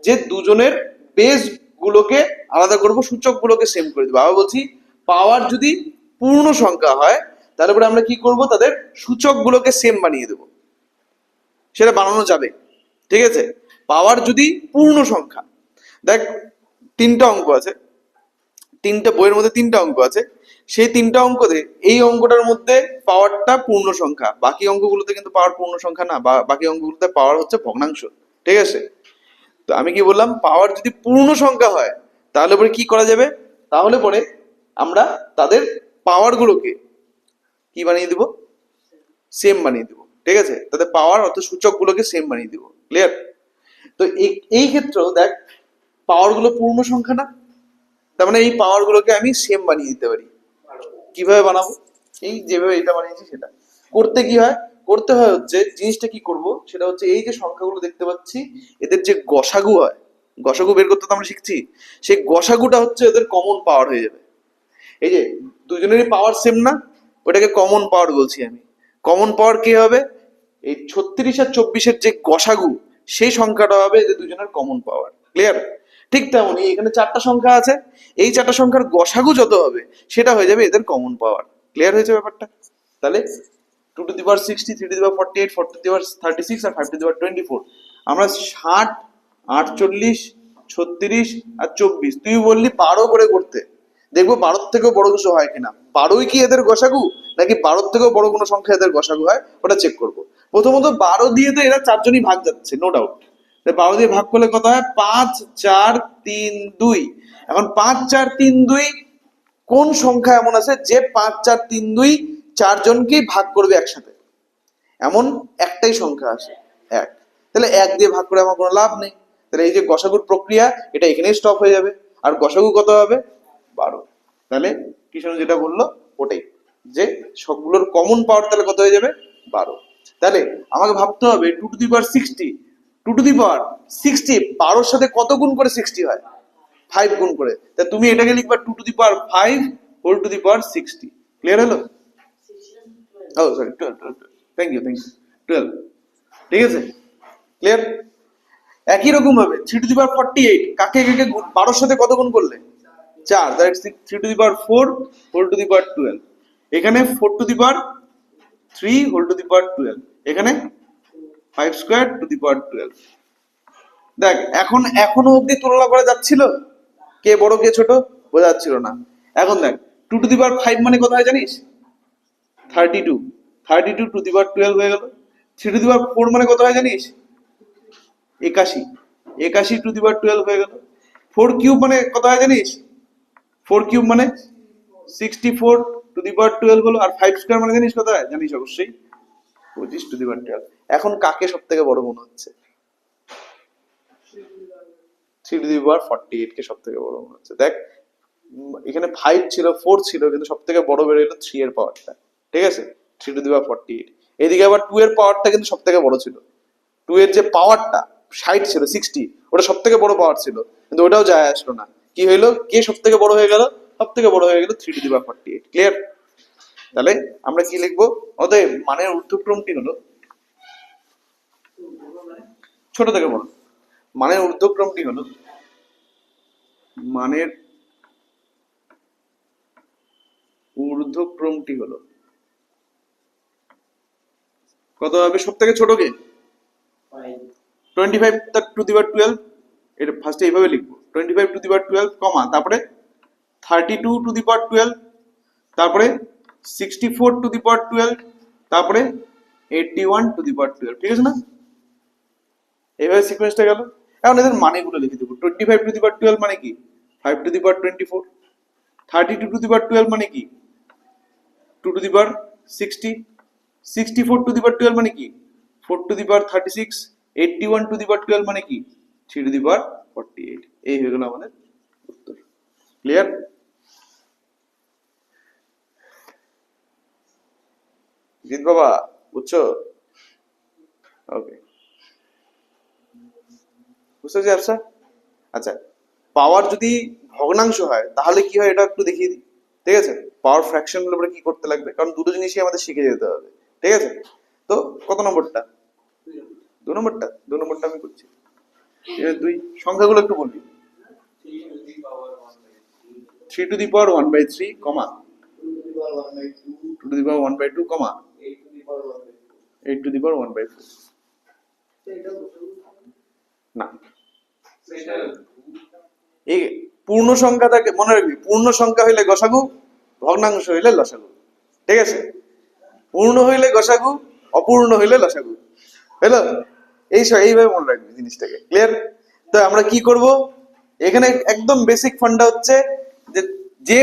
যে দুজনের বেস গুলোকে আলাদা করব, সূচক গুলোকে সেম করে দেবো। আবার বলছি, পাওয়ার যদি পূর্ণ সংখ্যা হয় তাহলে পরে আমরা কি করব, তাদের সূচক গুলোকে সেম বানিয়ে দেবো, সেটা বানানো যাবে। ঠিক আছে, পাওয়ার যদি পূর্ণ সংখ্যা, দেখ তিনটা অঙ্ক আছে, তিনটা বইয়ের মধ্যে তিনটা অঙ্ক আছে, সেই তিনটা অঙ্কতে এই অঙ্কটার মধ্যে পাওয়ারটা পূর্ণ সংখ্যা, বাকি অঙ্কগুলোতে কিন্তু পাওয়ার পূর্ণ সংখ্যা না, বাকি অঙ্কগুলোতে পাওয়ার হচ্ছে ভগ্নাংশ। ঠিক আছে, তো আমি কি বললাম, পাওয়ার যদি পূর্ণ সংখ্যা হয় তাহলে পরে কি করা যাবে, তাহলে পরে আমরা তাদের পাওয়ার গুলোকে কি বানিয়ে দিব, সেম বানিয়ে দিব। ঠিক আছে, তাদের পাওয়ার অর্থাৎ সূচক গুলোকে সেম বানিয়ে দিব। ক্লিয়ার? তো এই ক্ষেত্রেও দেখ পাওয়ার গুলো পূর্ণ সংখ্যা না, তার মানে এই পাওয়ার গুলোকে আমি সেম বানিয়ে দিতে পারি। কিভাবে বানাবো, এই যেভাবে এটা বানিয়েছি সেটা করতে কি হয়, করতে হয় হচ্ছে জিনিসটা কি করব, সেটা হচ্ছে এই যে সংখ্যাগুলো দেখতে পাচ্ছি এদের যে গসাগু হয়, গসাগু বের করতে তো আমরা শিখছি, সেই গসাগুটা হচ্ছে এদের কমন পাওয়ার হয়ে যাবে। এই যে দুজনেরই পাওয়ার সেম না, ওটাকে কমন পাওয়ার বলছি আমি। কমন পাওয়ার কি হবে, এই 36 আর 24-এর যে গসাগু সেই সংখ্যাটা হবে এদের দুজনের কমন পাওয়ার। ক্লিয়ার? ঠিক তেমনই এখানে 4টা সংখ্যা আছে, এই 4টা সংখ্যার গসাগু যত হবে সেটা হয়ে যাবে এদের কমন পাওয়ার। ক্লিয়ার হয়েছে ব্যাপারটা? তাহলে 2 to the power 60, 3 to the power 48, 4 to the power 36 আর 5 টু দি পাওয়ার 24, আমরা 60, 48, 36 আর 24, তুই বললি 12 করে করতে, দেখবো 12 থেকেও বড় কিছু হয় কিনা। 12ই কি এদের গসাগু, নাকি 12 থেকেও বড় কোনো সংখ্যা এদের গসাগু হয়, ওটা চেক করবো। প্রথমত 12 দিয়ে তো এরা চারজনই ভাগ যাচ্ছে, নো ডাউট। 12 দিয়ে ভাগ করলে কত হয়, 5, 4, 3, 2। এখন 5, 4, 3, 2 কোন সংখ্যা এমন আছে যে 5, 4, 3, 2 চারজনকেই ভাগ করবে একসাথে? এমন একটাই সংখ্যা আছে, 1। তাহলে 1 দিয়ে ভাগ করে আমার কোনো লাভ নেই। তাহলে এই যে গসাগুর প্রক্রিয়া এটা এখানেই স্টপ হয়ে যাবে। আর গসাগু কত হবে, 12। তাহলে কিষাণু যেটা বললো ওটাই, যে সবগুলোর কমন পাওয়ার তাহলে কত হয়ে যাবে, 12। তাহলে আমাকে ভাবতে হবে 2 to the power 60, 2 to the power 60 12-র সাথে কত গুণ করে 60 হয়, 5 গুণ করে। তা তুমি এটাকে লিখবা 2 to the power 5 whole to the power 60। Clear হলো? Oh sorry 12, thank you 12। ঠিক আছে, ক্লিয়ার? একই রকম ভাবে 3 টু দি পাওয়ার 48 কাকে কাকে 12-র সাথে কত গুণ করলে, 4, that is 3 to the power 4 whole to the power 12। এখানে 4 to the power 3 whole to the power 12, এখানে 5 স্কয়ার টু দি পাওয়ার 12। দেখ এখনো অবধি তুলনা করা যাচ্ছিল, কে বড় কে ছোট বোঝা যাচ্ছিল না। এখন দেখ 2 টু দি পাওয়ার 5 মানে কত হয় জানিস, 32, 32 টু দি পাওয়ার 12 হয়ে গেল। 3 টু দি পাওয়ার 4 মানে কত হয় জানিস, 81, 81 টু দি পাওয়ার 12 হয়ে গেল। 4 কিউব মানে কত হয় জানিস, 4 কিউব মানে 64 টু দি পাওয়ার 12 হলো। আর 5 স্কয়ার মানে জানিস কত হয়, জানিস অবশ্যই 25 টু দি পাওয়ার 12। এখন কাকে সব থেকে বড় মনে হচ্ছে, 3 টু দি পাওয়ার 48 কে সব থেকে বড় মনে হচ্ছে। দেখ এখানে 5 ছিল 4 ছিল, কিন্তু সব থেকে বড় বের হলো 3 এর পাওয়ারটা। ঠিক আছে, 3 টু দি পাওয়ার 48। এদিকে আবার 2 এর পাওয়ারটা কিন্তু সব থেকে বড় ছিল, 2 এর যে পাওয়ারটা 60 ছিল 60, ওটা সব থেকে বড় পাওয়ার ছিল, কিন্তু ওটাও যায় আসলো না। কি হইলো, কে সব থেকে বড় হয়ে গেল, সব থেকে বড় হয়ে গেল 3 টু দি পাওয়ার 48। ক্লিয়ার? তাহলে আমরা কি লিখবো? অতএব মানের ঊর্ধ্বক্রমটি হলো, ছোট থেকে বলো, মানের ঊর্ধ্বক্রমটি হলো, মানের ঊর্ধ্বক্রমটি হলো কত হবে? সব থেকে ছোট কে? 25 টু দি পাওয়ার 12, এটা ফার্স্টে এইভাবে লিখবো, 25 টু দি পাওয়ার 12 কমা, তারপরে 32 টু দি পাওয়ার 12, তারপরে 64 টু দি পাওয়ার 12, তারপরে 81 টু দি পাওয়ার 12, ঠিক আছে না? এইভাবে সিকোয়েন্সটা গেল। এখন এদের মানেগুলো লিখে দেবো। 25 টু দি পাওয়ার 12 মানে কি? 5 to the power 24। 32 two the power 12 মানে কি? 2 to the power 60। 64 to the power 12 মানে কি? 4 to the power 36। 81 to the power 12 মানে কি? 3 টু দি পাওয়ার 48। এই হয়ে গেল আমাদের উত্তর। ক্লিয়ার? জিৎ বাবা বুঝছো? ওকে, বুঝতে পারছি আচ্ছা। আচ্ছা, পাওয়ার যদি ভগ্নাংশ হয় তাহলে কি হয় এটা একটু দেখিয়ে দিই, ঠিক আছে? পাওয়ার ফ্র্যাকশন হলে আমরা কি করতে লাগবে, কারণ দুটো জিনিসই আমাদের শিখে যেতে হবে, ঠিক আছে? তো কত নম্বরটা? 2 নম্বরটা, 2 নম্বরটা আমি করছি। দুই সংখ্যাগুলো একটু বলবি। 3 to the power 1/3 comma 2 to the power 1/2 comma 8 to the power 1/4। না, এই পূর্ণ সংখ্যা থাকে, মনে রাখবি, পূর্ণ সংখ্যা হইলে গসাগু, ভগ্নাংশ হইলে লসাগু, ঠিক আছে? পূর্ণ হইলে গসাগু, অপূর্ণ হইলে লসাগু, হলো? এইভাবে মনে রাখবি জিনিসটাকে। ক্লিয়ার? তো আমরা কি করব এখানে? একদম বেসিক ফান্ডা হচ্ছে যে যে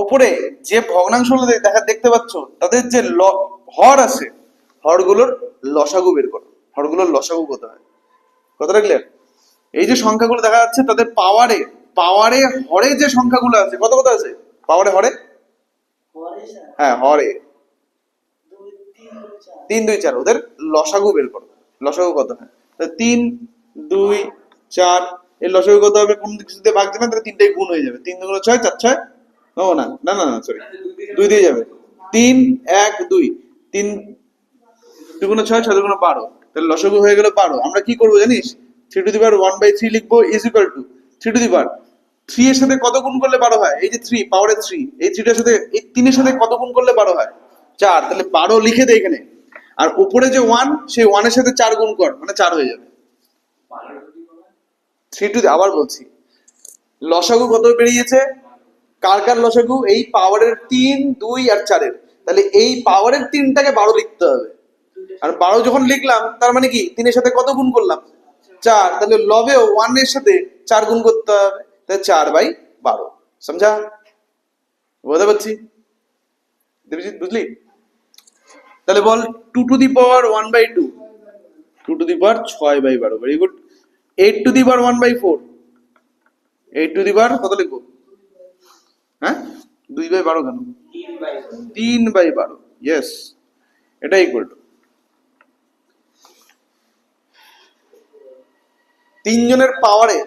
ওপরে যে ভগ্নাংশগুলো দেখতে পাচ্ছ তাদের যে হর আছে, হরগুলোর লসাগু বের করো। হরগুলোর লসাগু কত হয়? কতটা ক্লিয়ার? এই যে সংখ্যাগুলো দেখা যাচ্ছে তাদের পাওয়ারে, পাওয়ারে হরে যে সংখ্যাগুলো আছে, কত কত আছে পাওয়ারে হরে? হ্যাঁ, হরে 3 2 4, ওদের লসাগু বের করো। লসাগু কত হয়? 3 2 4, এর লসাগু কত হবে? কোন দিক দিয়ে ভাগ দেবেন তাহলে তিনটাই গুণ হয়ে যাবে। 3 2 6, 4 6, ও না না না না সরি, 2 দিয়ে যাবে। 3 1 2, 3 2 গুণ 6, 6 2 গুণ 12, তাহলে লসাগু হয়ে গেল 12। আমরা কি করবো জানিস? 3 টু দি পাওয়ার 1/3 লিখবো is equal to 3 to the power 3 এর সাথে কত গুণ করলে 12 হয়? এই যে 3 পাওয়ারে 3, এই 3টার সাথে এই 3 এর সাথে কত গুণ করলে 12 হয়? 4, তাহলে 12 লিখে দে এখানে। আর উপরে যে 1, সেই 1 এর সাথে 4 গুণ কর, মানে 4 হয়ে যাবে। 3 টু, আবার বলছি, লসাগু কত বেরিয়েছে? কার কার লসাগু? এই পাওয়ারের 3 2 আর 4 এর। তাহলে এই পাওয়ারের 3টাকে 12 লিখতে হবে। আর 12 যখন লিখলাম তার মানে কি 3 এর সাথে কত গুণ করলাম? 4, তাহলে লবেও 1 এর সাথে 4 গুণ করতে হবে, তাহলে 4/12। সমঝা? বুঝতে পারছি? দেবজিৎ বুঝলি? তাহলে বল 2 to the power 1/2, 2 to the power 6/12, very good. 8 to the power 1/4, 8 to the power কত লিখবো? হ্যাঁ, 2/12 কেন? 3/12, ইয়েস, এটা ইকুয়াল টু 3 জনের পাওয়ারে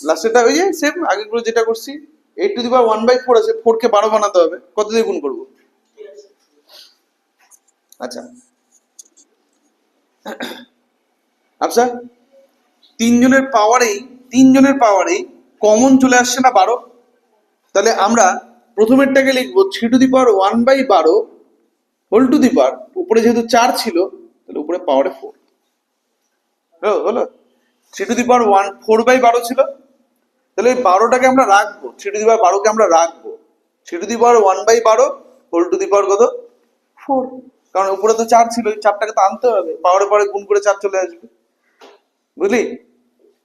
লাস্টেরটা ওই যে সেম আগেগুলো যেটা করছি। 8 টু দি পাওয়ার 1/4 আছে, 4 কে 12 বানাতে হবে, কত দিয়ে গুণ করবো? আচ্ছা আচ্ছা, 3 জনের পাওয়ারেই কমন চলে আসছে না 12। তাহলে আমরা প্রথমেরটাকে লিখবো 3 to the power 1/12 whole to the power, উপরে যেহেতু 4 ছিল তাহলে উপরে পাওয়ারে 4 হলো। 3 টু দি পাওয়ার 4/12 ছিল, তাহলে এই 12টাকে আমরা রাখবো, 3 টু দি পাওয়ার 12কে আমরা রাখবো। 3 to the power 1/12 whole to the power কত? 4, কারণ উপরে তো 4 ছিল, এই 4টাকে তো আনতে হবে, পাওয়ারে পাওয়ারে গুণ করে 4 চলে আসবে। বুঝলি?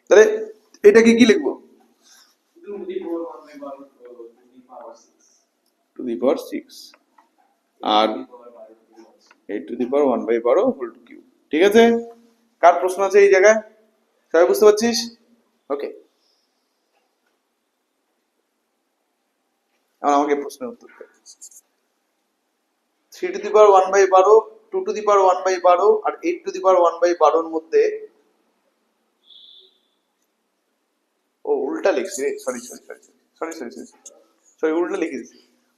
তাহলে এটাকে কি লিখবো? 2 টু দি পাওয়ার 6 আর 8 to the power 1/12 whole to cube. ঠিক আছে? কার প্রশ্ন আছে এই জায়গায়? সবাই বুঝতে পারছিস? ওকে, এখন আমাকে প্রশ্নের উত্তর দে। 3 to the power 1/12, 2 to the power 1/12 আর 8 টু দি পাওয়ার 1/12 এর মধ্যে, ও উল্টা লিখছি রে, সরি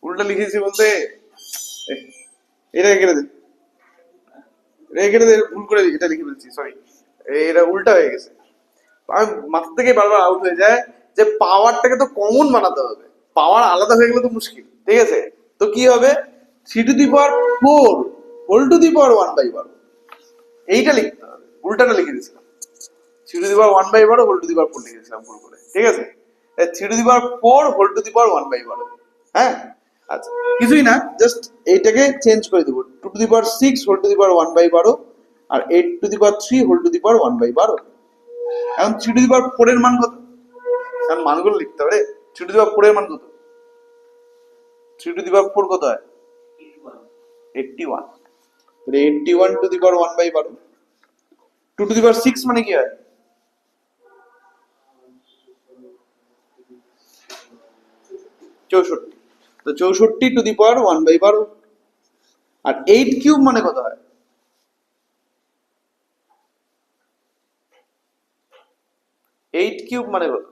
উল্টা লিখেছি বলতে এটা কেটে দে, এটা কেটে দে, ভুল করে এটা লিখে ফেলছি, সরি, এটা উল্টা হয়ে গেছে। আমি মাথা থেকে বারবার আউট হয়ে যায় যে পাওয়ারটাকে তো কমন বানাতে হবে, পাওয়ার আলাদা হয়ে গেলে তো মুশকিল, ঠিক আছে? তো কি হবে, 3⁴ হোল টু দি পাওয়ার 1/12, এইটা লিখতে হবে, উল্টাটা লিখে দিয়েছিলাম, 3⁴ হোল টু দি পাওয়ার 4 লিখে দিয়েছিলাম ভুল করে, ঠিক আছে? 3⁴ হোল টু দি পাওয়ার 1/12, হ্যাঁ? আচ্ছা, কিছুই না, জাস্ট এইটাকে চেঞ্জ করে দেবো, 2⁶ হোল টু দি পাওয়ার 1/12 আর 8⁵ হোল টু দি পাওয়ার 1/12। এখন 3⁴ এর মান কত? কারণ মানগুলো লিখতে হবে রে। 3⁴ এর মান কত? 3⁴ কত হয়? 81। তাহলে 81 টু দি পাওয়ার 1/12। 2⁶ মানে কি হয়? 64। তো 64 টু দি পাওয়ার 1/12। আর 8³ মানে কত হয়? 8³ মানে কত?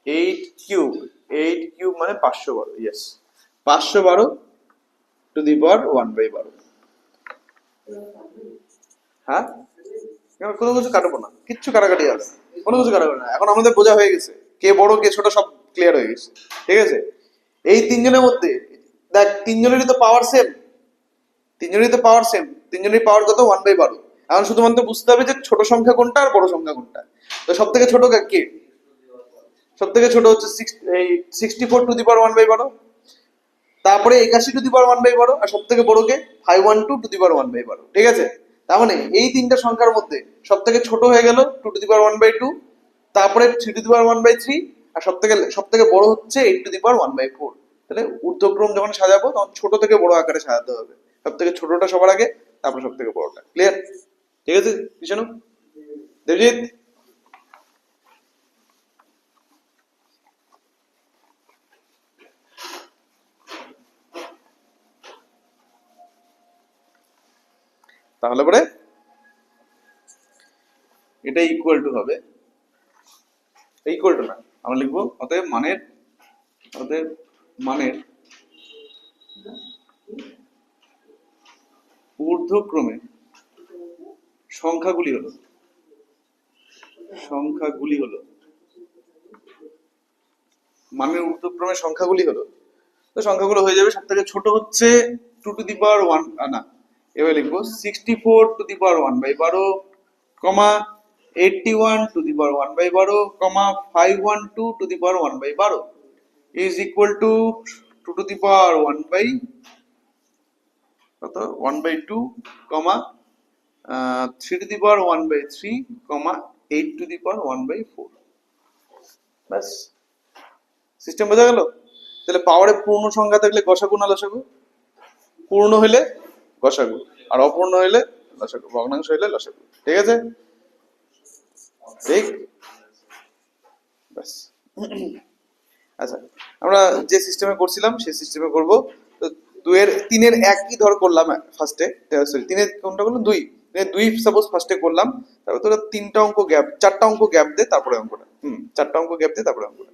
8³ মানে 512, ইয়েস, 512 টু দি পাওয়ার 1/12। হ্যাঁ, এবার কোনো কিছু কাটবো না, কিচ্ছু কাটাকাটি আছে, কোনো কিছু কাটাকাটি না, এখন আমাদের বোঝা হয়ে গেছে কে বড় কে ছোট, সব ক্লিয়ার হয়ে গেছে, ঠিক আছে? এই তিনজনের মধ্যে দেখ, তিনজনেরই তো পাওয়ার সেম, তিনজনেরই পাওয়ার কত? 1/12। এখন শুধুমাত্র বুঝতে হবে যে ছোট সংখ্যা কোনটা আর বড় সংখ্যা কোনটা। তো সব থেকে ছোট কে? সব থেকে ছোট হচ্ছে 64 টু দি পাওয়ার 1/12, তারপরে 81 টু দি পাওয়ার 1/12, আর সব থেকে বড় কে? 512 টু দি পাওয়ার 1/12, ঠিক আছে? তার মানে এই তিনটা সংখ্যার মধ্যে সব থেকে ছোট হয়ে গেল 2 টু দি পাওয়ার 1/2, তারপরে 3 টু দি পাওয়ার 1/3, আর সব থেকে বড় হচ্ছে 8 টু দি পাওয়ার 1/4। তাহলে ঊর্ধ্বক্রম যখন সাজাবো তখন ছোট থেকে বড় আকারে সাজাতে হবে, সব থেকে ছোটটা সবার আগে, তারপর সব থেকে বড়টা, ক্লিয়ার? ঠিক আছে কিষাণু, দেবজিৎ? তাহলে পরে এটা ইকুয়াল টু হবে, ইকুয়াল টু না, আমরা লিখবো অতএব মানের ঊর্ধ্বক্রমে সংখ্যাগুলি হলো মানের ঊর্ধ্বক্রমে সংখ্যাগুলি হলো, তো সংখ্যাগুলো হয়ে যাবে, সব থেকে ছোট হচ্ছে 2 টু দি পাওয়ার 1, না, এবার লিখবো 64 to the power 1/12, comma 81 to the power 1/12, comma 512 to the power 1/12 is equal to 2 to the power 1/2, comma 3 to the power 1/3, comma 8 to the power 1/4। ব্যাস, সিস্টেম বোঝা গেল? তাহলে পাওয়ারে পূর্ণ সংখ্যা থাকলে গসাগু না লসাগু? পূর্ণ হইলে গসাগু, আর অপূর্ণ হইলে লসাগু, ভগ্নাংশ হইলে লসাগু, ঠিক আছে? ঠিক, ব্যাস। আচ্ছা, আমরা যে সিস্টেমে করছিলাম সেই সিস্টেমে করব। তো 3-এর একই ধর করলাম ফার্স্টে, সরি 3-এর কোনটা করলাম? 2 সাপোজ ফার্স্টে করলাম, তারপর তোরা 3টা অঙ্ক গ্যাপ, 4টা অঙ্ক গ্যাপ দে, তারপরে অঙ্কটা, 4টা অঙ্ক গ্যাপ দে, তারপরে অঙ্কটা,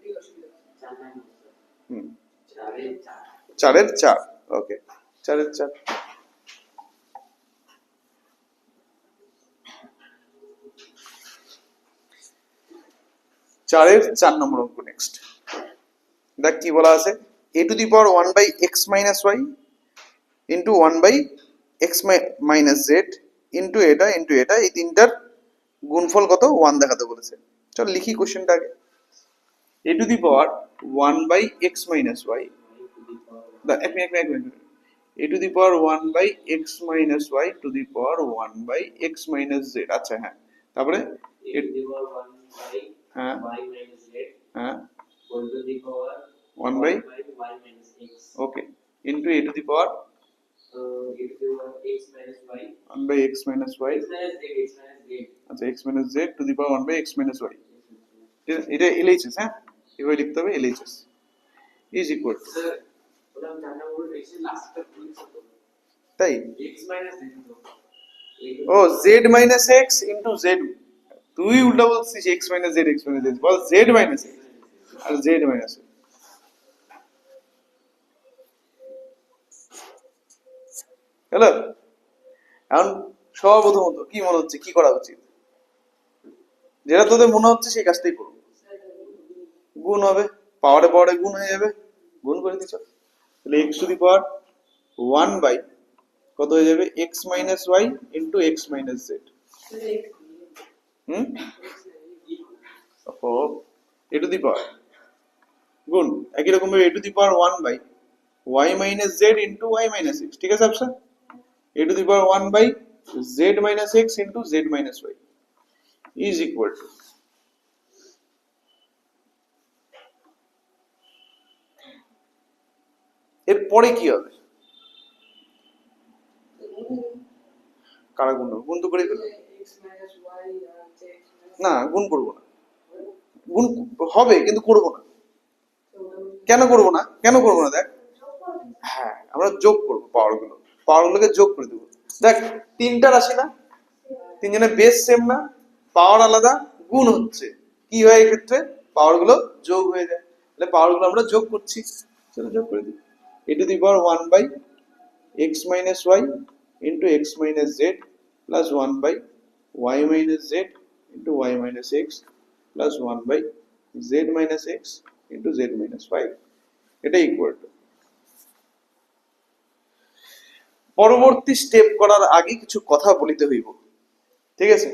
4-এর 4, ওকে, 4-এর 4। চারের 4 নম্বর অঙ্ক নেক্সট। দেখ কি বলা আছে, a to the power 1/x minus Y into 1/x minus Z into এটা, এই তিনটার গুণফল কত? 1 দেখাতে বলেছে। চল লিখি কোশ্চেনটা আগে। a to the power 1/x minus y, এক minute, a to the power 1/x minus y to the power 1/x minus z, আচ্ছা হ্যাঁ, তারপরে a to the power 1 by হ্যাঁ y minus z হ্যাঁ whole to the power 1 by y minus x okay into a to the power a to the power x minus y 1 by x minus y, x minus z আচ্ছা x minus z to the power 1 by x minus y, এটা LHS, হ্যাঁ এভাবে লিখতে হবে, LHS is equal to, sir ওটা জানা বলে x এর লাস্টটা ভুল ছিল, তাই x minus z তো ও z minus x into z, তুই উল্টা বলছিস x minus z, বল z minus x আর z minus x, হ্যালো, এখন সর্বপ্রথমত কি মনে হচ্ছে, কি করা উচিত? যেটা তোদের মনে হচ্ছে সেই কাজটাই করবো। গুণ হবে, পাওয়ারে পাওয়ারে গুণ হয়ে যাবে, গুণ করে দিচ্ছ। তাহলে x to the power 1 by কত হয়ে যাবে, x minus Y into x minus z. হুম, ও এ টু দি পাওয়ার গুণ একই রকম ভাবে a to the power 1 by y minus Z into y minus x. ঠিক আছে আচ্ছা, a to the power 1 by z minus x into z minus y is equal to, এরপরে কি হবে? কারা গুণ হবে? গুণ তো করেই ফেলবো। না গুণ করবো না, গুণ হবে কিন্তু করবো না। কেন করবো না, কেন করবো না? দেখ, হ্যাঁ আমরা যোগ করবো পাওয়ার গুলোকে যোগ করে দেবো। দেখ তিনটা রাশি না, তিনজনের বেস সেম না, পাওয়ার আলাদা, গুণ হচ্ছে, কি হয় এক্ষেত্রে? পাওয়ার গুলো যোগ হয়ে যায়। তাহলে পাওয়ার গুলো আমরা যোগ করছি, চলো যোগ করে দিই। A to the power 1 by x minus Y into x minus z plus 1 by y minus Z into y minus x plus 1 by z minus x into z minus y, এটা ইকুয়াল টু। পরবর্তী step করার আগে কিছু কথা বলিতে হইব, ঠিক আছে?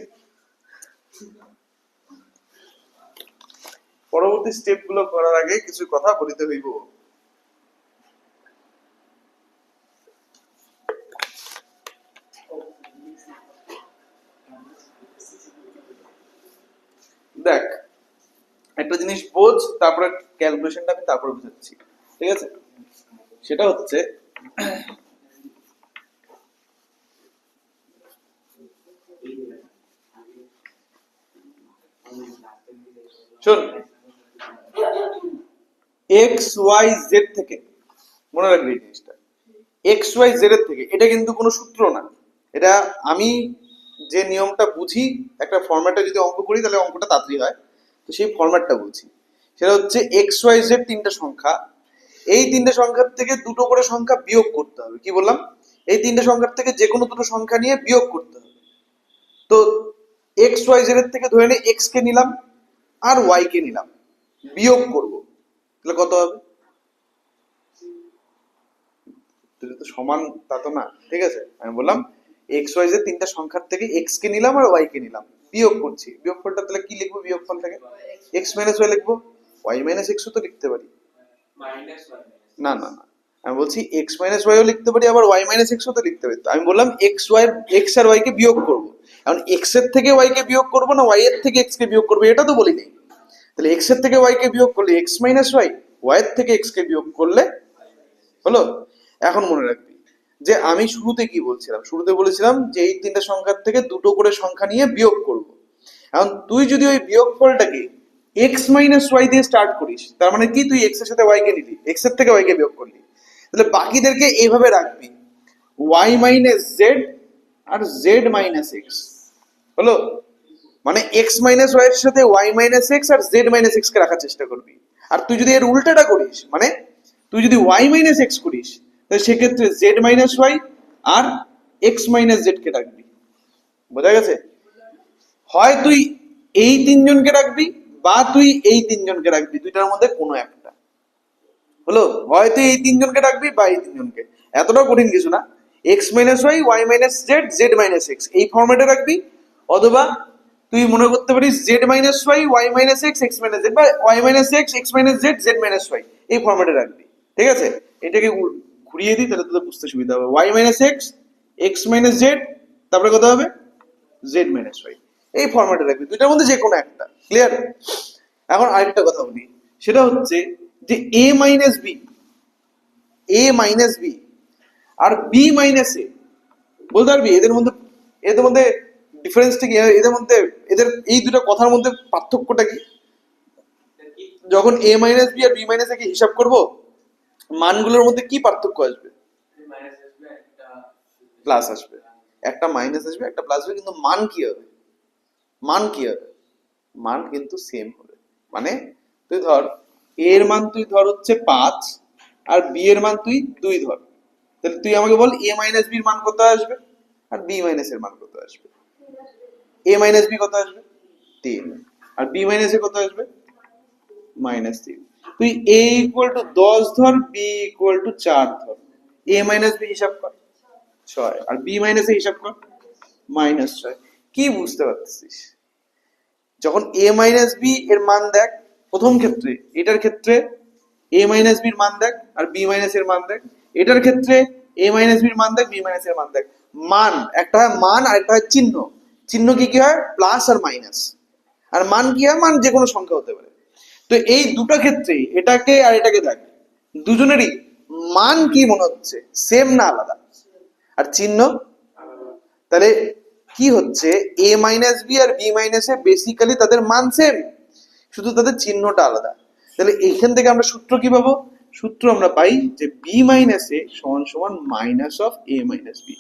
পরবর্তী স্টেপ গুলো করার আগে কিছু কথা বলিতে হইব। দেখ একটা জিনিস বোঝ, তারপরে ক্যালকুলেশনটা আমি তারপরে বুঝাচ্ছি, ঠিক আছে? সেটা হচ্ছে শোন, এক্স ওয়াই জেড থেকে, মনে রাখবি এই জিনিসটা, এক্স ওয়াই জেড এর থেকে, এটা কিন্তু কোনো সূত্র না। এটা আমি যে নিয়মটা বুঝি, একটা ফরম্যাটে যদি অঙ্ক করি তাহলে অঙ্কটা তাড়াতাড়ি হয়, তো সেই ফরম্যাটটা বুঝি। সেটা হচ্ছে এক্স ওয়াই জেড তিনটা সংখ্যা, এই তিনটে সংখ্যার থেকে দুটো করে সংখ্যা বিয়োগ করতে হবে। কি বললাম? এই তিনটে সংখ্যার থেকে যে কোনো দুটো সংখ্যা নিয়ে বিয়োগ করতে হবে। তো এক্স ওয়াই জেড এর থেকে ধরে নে এক্স কে নিলাম আর ওয়াই কে নিলাম, বিয়োগ করব, তাহলে কত হবে? তো সমান তা তো না, ঠিক আছে? আমি বললাম এক্স ওয়াই জেড তিনটা সংখ্যার থেকে এক্স কে নিলাম আর ওয়াই কে নিলাম, বিয়োগ করছি। বিয়োগফলটা তাহলে কি লিখবো? বিয়োগফল থেকে এক্স মাইনাস ওয়াই লিখবো, ওয়াই মাইনাস এক্সও তো লিখতে পারি। না না না, আমি বলছি এক্স মাইনাস ওয়াইও লিখতে পারি, আবার ওয়াই মাইনাস এক্সও তো লিখতে পারি। তো আমি বললাম এক্স আর ওয়াই কে বিয়োগ করবো। এখন এক্স এর থেকে ওয়াই কে বিয়োগ করবো না ওয়াই এর থেকে এক্স কে বিয়োগ করবো, এটা তো বলিনি। তাহলে এক্স এর থেকে ওয়াই কে বিয়োগ করলে এক্স মাইনাস ওয়াই, ওয়াই এর থেকে এক্স কে বিয়োগ করলে হলো। এখন মনে রাখবি যে আমি শুরুতে কি বলছিলাম, শুরুতে বলেছিলাম যে এই তিনটা সংখ্যার থেকে দুটো করে সংখ্যা নিয়ে বিয়োগ করব। এখন তুই যদি ওই বিয়োগফলটাকে এক্স মাইনাস ওয়াই দিয়ে স্টার্ট করিস, তার মানে কি তুই এক্স এর সাথে ওয়াই কে নিলি, এক্স এর থেকে ওয়াই কে বিয়োগ করলি, তাহলে বাকিদেরকে এইভাবে রাখবি, ওয়াই মাইনাস জেড আর জেড মাইনাস এক্স, হলো? মানে এক্স মাইনাস ওয়াই এর সাথে ওয়াই মাইনাস এক্স আর জেড মাইনাস এক্স কে রাখার চেষ্টা করবি। আর তুই যদি এর উল্টাটা করিস, মানে তুই যদি ওয়াই মাইনাস এক্স করিস, তাহলে সেক্ষেত্রে জেড মাইনাস ওয়াই আর এক্স মাইনাস জেড কে রাখবি। বোঝা গেছে? হয় তুই এই তিনজনকে রাখবি বা তুই এই তিনজনকে রাখবি, দুইটার মধ্যে কোনো একটা, হলো? হয় তুই এই তিনজনকে রাখবি বা এই তিনজনকে, এতটাও কঠিন কিছু না। X minus y, y minus z, z minus x, এই ফরম্যাটে রাখবি। অথবা তুই মনে করতে পারিস z minus y, y minus x, x minus z, বা y minus x, x minus z, z minus y, এই ফরম্যাটে রাখবি, ঠিক আছে? এটাকে ঘুরিয়ে দিই তাহলে তোদের বুঝতে সুবিধা হবে। Y minus x, x minus Z, তারপরে কত হবে? জেড মাইনাস ওয়াই, এই ফরম্যাটে রাখবি, দুইটার মধ্যে যে কোনো একটা। ক্লিয়ার? এখন আরেকটা কথা বলি, সেটা হচ্ছে যে এ মাইনাস বি, এ মাইনাস বি আর বি মাইনাস এ, বলতে পারবি এদের মধ্যে ডিফারেন্সটা কি? এদের মধ্যে, এদের এই দুটো কথার মধ্যে পার্থক্যটা কি? যখন এ মাইনাস বি আর বি মাইনাস এ কে হিসাব করব, মানগুলোর মধ্যে কি পার্থক্য আসবে? প্লাস আসবে, একটা মাইনাস আসবে একটা প্লাস আসবে, কিন্তু মান কি হবে? মান কি হবে? মান কিন্তু সেম হবে। মানে তুই ধর এ এর মান তুই ধর হচ্ছে 5 আর বি এর মান তুই 2 ধর, তাহলে তুই আমাকে বল a মাইনাস বি এর মান কত আসবে আর b মাইনাস এর মান কত আসবে। a মাইনাস বি কত আসবে 3 আর b মাইনাস এ কত আসবে -3। তুই a ইকুয়াল টু 10 ধর b ইকুয়াল টু 4 ধর, a মাইনাস বি হিসাব কর 6 আর b মাইনাস এ হিসাব কর -6। কি বুঝতে পারছিস? যখন a মাইনাস বি এর মান দেখ প্রথম ক্ষেত্রে, এটার ক্ষেত্রে a মাইনাস বি এর মান দেখ আর b মাইনাস এর মান দেখ, এটার ক্ষেত্রে a মাইনাস বি এর মান দেখ b মাইনাস এর মান দেখ। মান একটা হয় মান আর একটা হয় চিহ্ন। চিহ্ন কি কি হয় প্লাস আর মাইনাস, আর মান কি হয় মান যে কোনো সংখ্যা হতে পারে। তো এই দুটো ক্ষেত্রেই এটাকে আর এটাকে দেখ, দুজনেরই মান কি মনে হচ্ছে সেম না আলাদা, আর চিহ্ন। তাহলে কি হচ্ছে a মাইনাস বি আর b মাইনাস এ বেসিক্যালি তাদের মান সেম, শুধু তাদের চিহ্নটা আলাদা। তাহলে এইখান থেকে আমরা সূত্র কি পাবো? সূত্র আমরা পাই যে b মাইনাস এ সমান সমান minus of a minus B.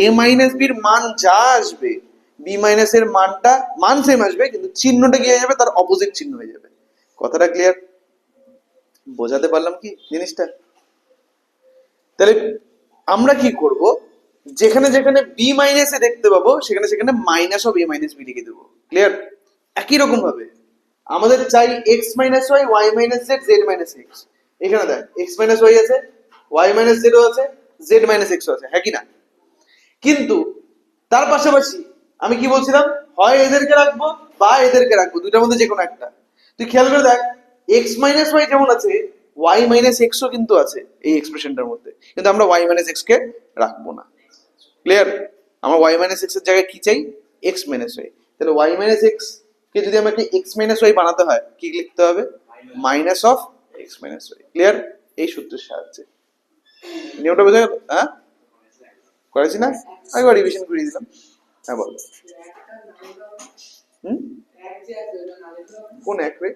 a minus B এর মান যা আসবে b মাইনাস এর মানটা মান সেম আসবে, কিন্তু চিহ্নটা কি হয়ে যাবে তার অপোজিট চিহ্ন হয়ে যাবে। কথাটা ক্লিয়ার? বোঝাতে পারলাম কি জিনিসটা? তাহলে আমরা কি করব, যেখানে যেখানে বি মাইনাস এ দেখতে পাবো সেখানে সেখানে minus of a minus b লিখে দেবো। ক্লিয়ার? একই রকম ভাবে আমাদের চাই x minus y, y minus z, z minus x. এখানে দেখ এক্স মাইনাস ওয়াই আছে, ওয়াই মাইনাস জেডও আছে, জেড মাইনাস এক্সও আছে, হ্যাঁ কি না? কিন্তু তার পাশাপাশি আমি কি বলছিলাম, হয় এদেরকে রাখবো বা এদেরকে রাখবো, দুইটার মধ্যে যে কোনো একটা। তুই খেয়াল করে দেখ এক্স মাইনাস ওয়াই যেমন আছে, ওয়াই মাইনাস এক্সও কিন্তু আছে এই এক্সপ্রেশনটার মধ্যে, কিন্তু আমরা ওয়াই মাইনাস এক্স কে রাখবো না। ক্লিয়ার? আমার ওয়াই মাইনাস এক্স এর জায়গায় কি চাই এক্স মাইনাস ওয়াই। তাহলে ওয়াই মাইনাস এক্স কে যদি আমাকে এক্স মাইনাস ওয়াই বানাতে হয় কি লিখতে হবে minus of x minus y. Clear? এই সূত্রের সাহায্যে নিয়মটা বোঝা গেল? হ্যাঁ করেছি না? একবার রিভিশন করে দিলাম। হ্যাঁ বল। হুম কোন এক রে?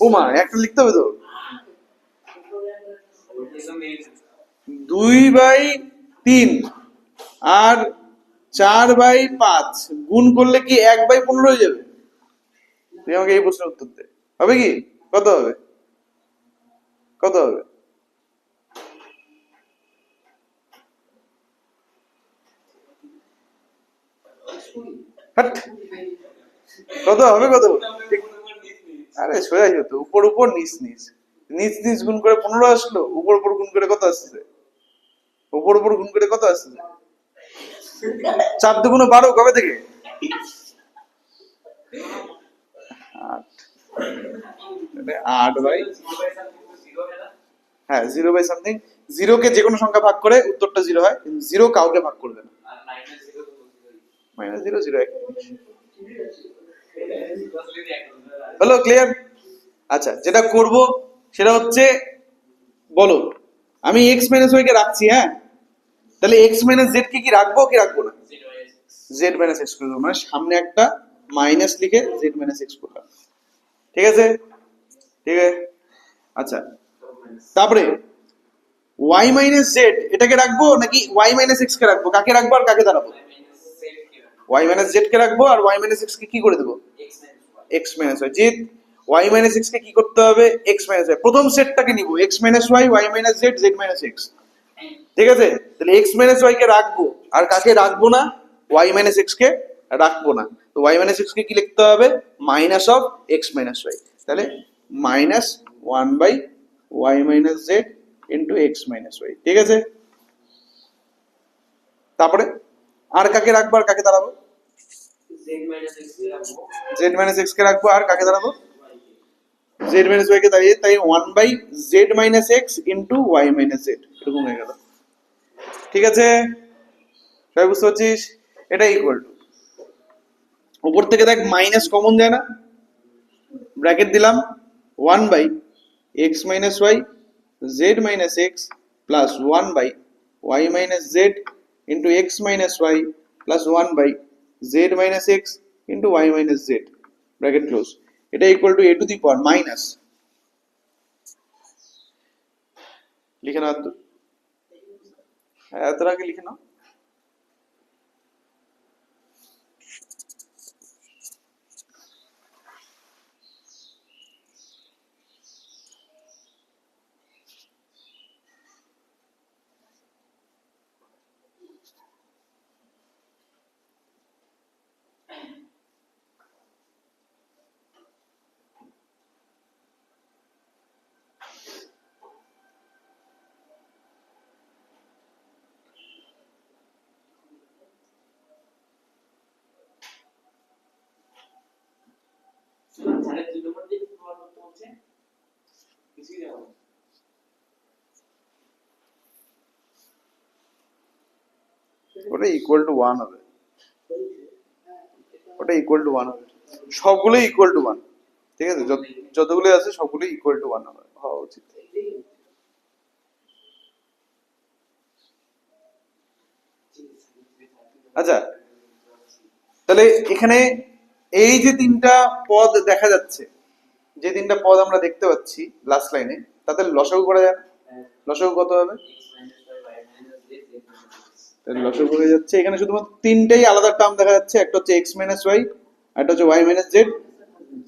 ও মা একটা লিখতে হবে তো। 2/3 আর 4/5 গুণ করলে কি 1/15 হয়ে যাবে? তুই আমাকে এই প্রশ্নের উত্তর দে, হবে কি? কত হবে? কত হবে? হাট। কত হবে কত? আরে সোজাই হতো, উপর উপর নিচ নিচ, নিচ নিচ গুণ করে 15 আসলো, উপর উপর গুণ করে কত আসছে? উপর উপর গুণ করে কত আসছে? 4 দুগুণ 12 কবে থেকে? 8। 8 বাই হ্যাঁ 0 বাই সামথিং। 0 কে যে কোনো সংখ্যা ভাগ করে উত্তরটা 0 হয়, কিন্তু 0 কাউকে ভাগ করবে না। -0 0 এক হলো। ক্লিয়ার? আচ্ছা যেটা করব সেটা হচ্ছে বলো, আমি x মাইনাস ওয়াই কে রাখছি, হ্যাঁ তাহলে x মাইনাস জেড কে কি রাখবো কি রাখবো না? z মাইনাস এক্স করবো, মানে সামনে একটা মাইনাস লিখে z মাইনাস এক্স করলাম। ঠিক আছে? ঠিক আছে। আচ্ছা তারপরে y মাইনাস জেড এটাকে রাখবো নাকি y মাইনাস এক্স কে রাখবো? কাকে রাখবো আর কাকে দাঁড়াবো? y মাইনাস জেড কে রাখবো আর y মাইনাস এক্স কে কি করে দেবো x minus y. Z y minus x কে কি করতে হবে x মাইনাস ওয়াই। প্রথম সেটটাকে নিব x minus y, y minus z, z minus x. ঠিক আছে? তাহলে x মাইনাস ওয়াই কে রাখবো আর কাকে রাখবো না? y মাইনাস এক্স কে রাখবো না। তো y মাইনাস এক্স কে কি লিখতে হবে minus of x minus y. তাহলে minus 1/y minus Z into x minus y. ঠিক আছে? তারপরে আর কাকে রাখবো আর কাকে দাঁড়াবো? z মাইনাস এক্স কে রাখবো আর কাকে দাঁড়াবো z মাইনাস ওয়াই কে দাঁড়িয়ে, তাই 1/z minus x into y minus z এরকম হয়ে গেল। ঠিক আছে সবাই বুঝতে পারছিস? এটা ইকুয়াল টু উপর থেকে দেখ মাইনাস কমন যায় না, ব্র্যাকেট দিলাম 1/x minus y z minus x plus 1/y minus Z into x minus y plus 1/z minus x into y minus z bracket close. এটা equal to a to the power minus, লিখে নাও তো, এত আগে লিখে নাও। ওটা equal to 1 হবে, ওটা ইকুয়াল টু 1 হবে, সবগুলো ইকুয়াল টু 1, ঠিক আছে, যতগুলো আছে সবগুলো ইকুয়াল টু 1 হবে, হওয়া উচিত। আচ্ছা, তাহলে এখানে এই যে তিনটা পদ দেখা যাচ্ছে, যে তিনটা পদ আমরা দেখতে পাচ্ছি লাস্ট লাইনে, তাদের লসাগু করা যায় না? লসাগু কত হবে? তাহলে লসাগু হয়ে যাচ্ছে, এখানে শুধুমাত্র তিনটাই আলাদা টার্ম দেখা যাচ্ছে, একটা হচ্ছে এক্স মাইনাস ওয়াই, একটা হচ্ছে y minus z,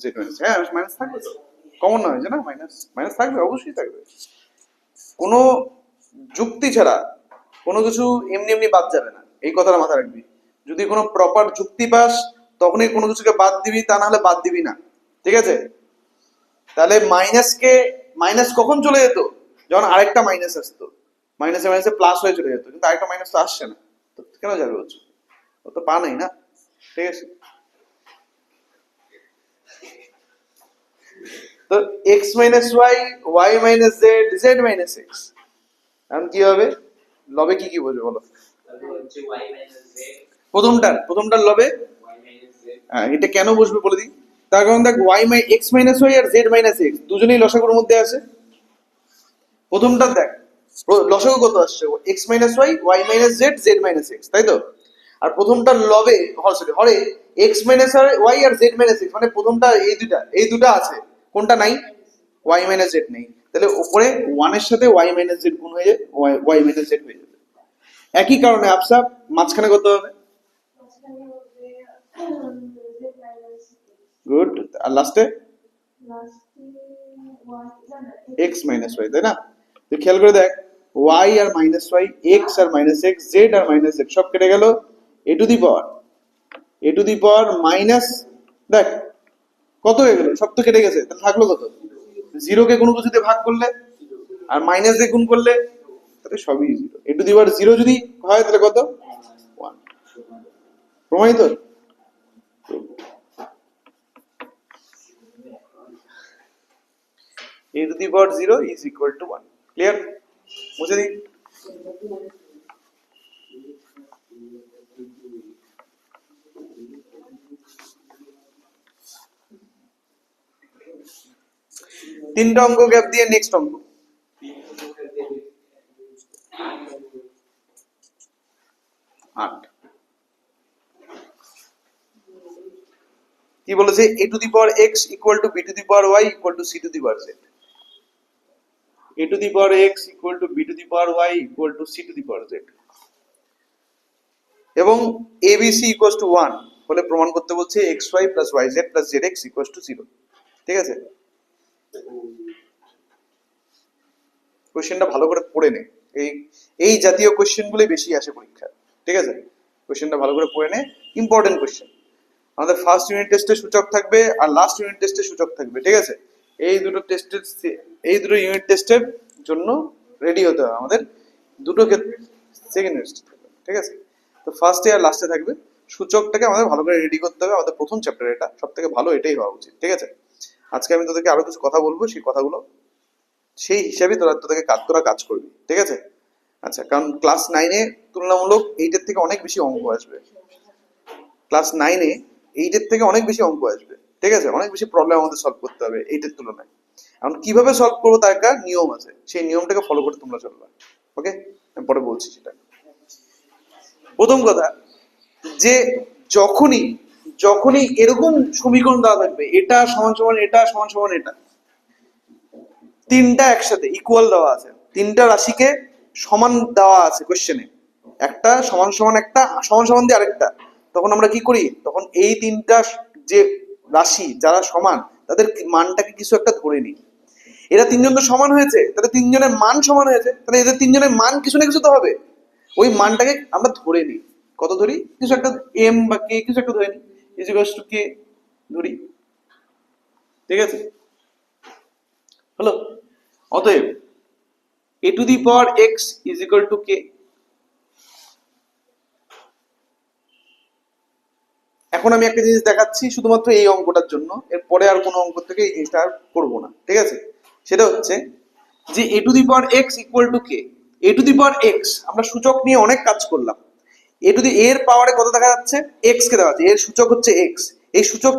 z minus, হ্যাঁ মাইনাস থাকবে তো, কমন না হয়েছে না, মাইনাস মাইনাস থাকবে, অবশ্যই থাকবে, কোনো যুক্তি ছাড়া কোনো কিছু এমনি এমনি বাদ যাবে না, এই কথাটা মাথায় রাখবি। যদি কোনো প্রপার যুক্তি পাস তখনই কোনো কিছুকে বাদ দিবি, তা না হলে বাদ দিবি না, ঠিক আছে? তাহলে মাইনাসকে, মাইনাস কখন চলে যেত? যখন আরেকটা মাইনাস আসতো, মাইনাসে মাইনাসে প্লাস হয়ে চলে যেত, কিন্তু আরেকটা মাইনাস তো আসছে না, তো কেন যাবে বলছো? ও তো পা নাই না, ঠিক আছে? তো x minus y, y minus z, z minus x, এখন কি হবে? লবে কি কি বোঝো বলো? প্রথমটার লবে, হ্যাঁ, এটা কেন বসবে বলে দিই। তার কারণ দেখ, ওয়াই মাই এক্স মাইনাস ওয়াই আর জেড মাইনাস এক্স দুজনেই লসাগুর মধ্যে আছে। প্রথমটা দেখ, লসাগু কত আসছে? X minus y, y minus z, z minus x, তাই তো? আর প্রথমটার লবে, সরি হরে, এক্স মাইনাস ওয়াই আর জেড মাইনাস এক্স, মানে প্রথমটা এই দুটা আছে, কোনটা নাই? ওয়াই মাইনাস জেড নেই, তাহলে উপরে ওয়ানের সাথে ওয়াই মাইনাস জেড গুণ হয়ে যায়, ওয়াই মাইনাস জেড হয়ে যাবে। একই কারণে আপসাপ মাঝখানে কত হবে? গুড, আর লাস্টে এক্স মাইনাস ওয়াই, তাই না? তুই খেয়াল করে দেখ, ওয়াই আর মাইনাস ওয়াই, এক্স আর মাইনাস এক্স, জেড আর মাইনাস জেড সব কেটে গেল, এ টু দি পাওয়ার মাইনাস, দেখ কত হয়ে গেল, সব তো কেটে গেছে, তাহলে থাকলো কত? জিরোকে কোনো কিছুতে ভাগ করলে আর মাইনাস দিয়ে গুণ করলে, তাহলে সবই zero. A to the power zero যদি হয় তাহলে কত? 1, প্রমাণিত। a to the power 0 is equal to 1, clear? মুছে দিই। তিনটা অঙ্ক গ্যাপ দিয়ে নেক্সট অঙ্ক। কি বলেছে? a to the power x equal to b to the power y equal to c to the power z, a to the power x equal to b to the power y equal to c to the power z, এবং abc equals to 1 বলে প্রমাণ করতে বলছে xy plus yz plus zx equals to 0, ঠিক আছে? কোশ্চেনটা ভালো করে পড়ে নে, এই জাতীয় কোশ্চেনগুলো বেশি আসে পরীক্ষায়, ঠিক আছে? কোশ্চেনটা ভালো করে পড়ে নে, ইম্পর্টেন্ট কোশ্চেন। আমাদের ফার্স্ট ইউনিট টেস্টে সূচক থাকবে আর লাস্ট ইউনিট টেস্টে সূচক থাকবে, ঠিক আছে? এই দুটো ইউনিট টেস্টের জন্য রেডি হতে হবে আমাদের, দুটো ক্ষেত্রে সেকেন্ড ইউনিট, ঠিক আছে? তো ফার্স্টে আর লাস্টে থাকবে, সূচকটাকে আমাদের ভালো করে রেডি করতে হবে, আমাদের প্রথম চ্যাপ্টার এটা, সব থেকে ভালো এটাই হওয়া উচিত, ঠিক আছে? আজকে আমি তোদেরকে আরো কিছু কথা বলবো, সেই কথাগুলো সেই হিসাবে তোরা কাজ করবি, ঠিক আছে? আচ্ছা, কারণ ক্লাস 9-এ তুলনামূলক 8-এর থেকে অনেক বেশি অঙ্ক আসবে, ক্লাস 9-এ 8-এর থেকে অনেক বেশি অঙ্ক আসবে, ঠিক আছে? অনেক বেশি প্রবলেম আমাদের সলভ করতে হবে 8-এর তুলনায়। এখন কিভাবে সলভ করবো তার একটা নিয়ম আছে, সেই নিয়মটাকে ফলো করে তোমরা চলবে, ওকে? আমি পরে বলছি সেটা। প্রথম কথা, যে যখনই যখনই এরকম সমীকরণ দেওয়া থাকবে, এটা সমান সমান এটা সমান সমান এটা, তিনটা একসাথে ইকুয়াল দেওয়া আছে, তিনটা রাশিকে সমান দেওয়া আছে কোশ্চেনে, একটা সমান সমান একটা সমান সমান দিয়ে আরেকটা, তখন আমরা কি করি? তখন এই তিনটা যে রাশি যারা সমান, তাদের মানটাকে কিছু একটা ধরে নিই। এরা তিনজন তো সমান হয়েছে, তাহলে তিনজনের মান সমান হয়েছে, তাহলে এদের তিনজনের মান কিছু না কিছু তো হবে, ওই মানটাকে আমরা ধরে নিই। কত ধরি? কিছু একটা এম বা কে, কিছু একটা ধরে নিই, ইজিকালস টু কে ধরি, ঠিক আছে? হলো? অতএব a to the power x is equal to k। এখন আমি একটা জিনিস দেখাচ্ছি শুধুমাত্র এই অঙ্কটার জন্য, এরপরে আর কোনো অঙ্ক থেকে এই জিনিসটা আর করবো না, ঠিক আছে? সেটা হচ্ছে যে a to the power x equal to K. a to the power x আমরা সূচক নিয়ে অনেক কাজ করলাম। a টু দি এর পাওয়ারে কত দেখা যাচ্ছে, x কে দেখা যাচ্ছে, এর সূচক হচ্ছে x। এই সূচক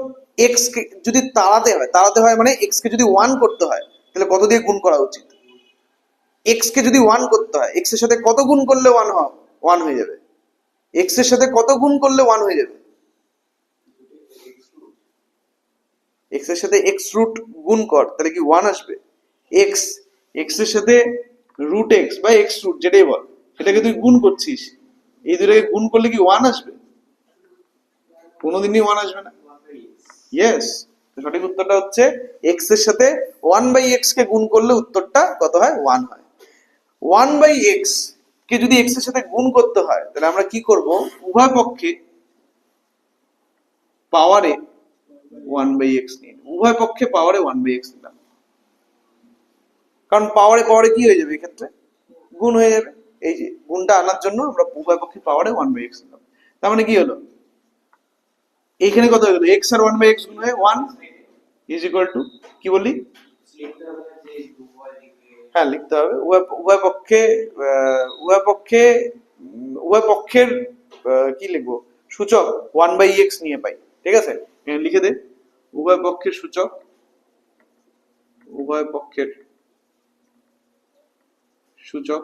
x কে যদি তাড়াতে হয় মানে x কে যদি 1 করতে হয় তাহলে কত দিয়ে গুণ করা উচিত? x কে যদি 1 করতে হয় x এর সাথে কত গুণ করলে 1 হয়ে যাবে? x এর সাথে কত গুণ করলে 1 হয়ে যাবে? x এর সাথে x রুট গুণ কর, তাহলে কি 1 আসবে? x x এর সাথে রুট x বা x রুট যেটাই বল, এটাকে তুই গুণ করছিস, এই দুটোকে গুণ করলে কি 1 আসবে? কোনোদিনই 1 আসবে না। ইয়েস, সঠিক উত্তরটা হচ্ছে x এর সাথে 1/x কে গুণ করলে উত্তরটা কত হয়? 1 হয়। 1/x কে যদি x এর সাথে গুণ করতে হয় তাহলে আমরা কি করব? উভয় পক্ষে পাওয়ারে 1/x নিয়ে নেব। উভয় পক্ষে পাওয়ারে 1/x নিলাম, কারণ পাওয়ারে পাওয়ারে কি হয়ে যাবে এক্ষেত্রে? গুণ হয়ে যাবে। এই যে গুণটা আনার জন্য আমরা উভয় পক্ষে পাওয়ারে 1/x নিলাম। তার মানে কি হলো, এইখানে কত হয়ে গেল? x আর 1/x গুণ হয়ে 1 ইজ ইকুয়াল টু কি বললি? হ্যাঁ লিখতে হবে উভয় পক্ষে উভয় পক্ষের কি লিখবো? সূচক 1/x নিয়ে পাই। ঠিক আছে, এখানে লিখে দে উভয় পক্ষের সূচক, উভয় পক্ষের সূচক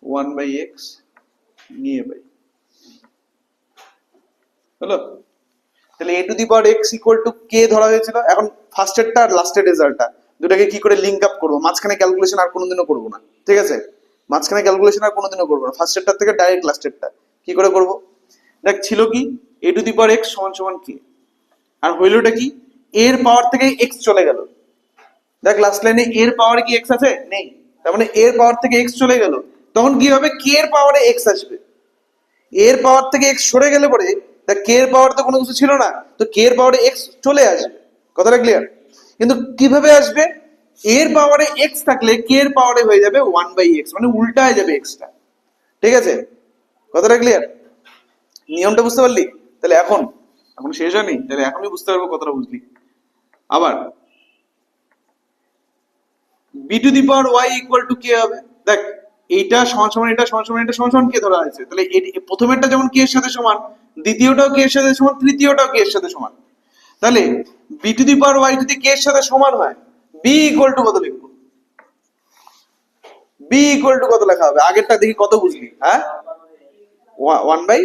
1/x নিয়ে পাই। হলো? তাহলে a to the power x equal to k ধরা হয়েছিল। এখন ফার্স্টেরটা আর লাস্টের রেজাল্টটা দুটাকে কি করে লিংক আপ করবো? মাঝখানে ক্যালকুলেশন আর কোনোদিনও করবো না। ঠিক আছে, মাঝখানে ক্যালকুলেশন আর কোনোদিনও করবো না। ফার্স্টেরটা থেকে ডাইরেক্ট লাস্টেরটা কি করে করবো? দেখ ছিল কি a to the power x সমান সমান k, আর হইলোটা কি? এর পাওয়ার থেকে x চলে গেল। দেখ লাস্ট লাইনে এর পাওয়ারে কি x আছে? নেই। তার মানে এর পাওয়ার থেকে x চলে গেল, তখন কি হবে? k এর পাওয়ারে x আসবে। এর পাওয়ার থেকে x সরে গেলে পরে তা কে এর পাওয়ার তো কোনো কিছু ছিল না, তো কে এর পাওয়ারে x চলে আসবে। কথাটা ক্লিয়ার? কিন্তু কিভাবে আসবে? এর পাওয়ারে x থাকলে কে এর পাওয়ারে হয়ে যাবে 1/x, মানে উল্টা হয়ে যাবে x টা। ঠিক আছে, কথাটা ক্লিয়ার? নিয়মটা বুঝতে পারলি? তাহলে এখন শেষ হয়নি, তাহলে এখনই বুঝতে পারবো কতটা বুঝলি। আবার b two the power y equal to k হবে। দেখ এইটা সমান সমান এটা সমান সমান এটা সমান সমান k ধরা হয়েছে, তাহলে প্রথমেরটা যেমন k এর সাথে সমান, দ্বিতীয়টাও k এর সাথে সমান, তৃতীয়টাও k এর সাথে সমান। তাহলে b two the power y যদি k এর সাথে সমান হয়, b ইকুয়াল টু কত লিখবো? b ইকুয়াল টু কত লেখা হবে? আগেরটা দেখি কত বুঝলি? হ্যাঁ 1/y,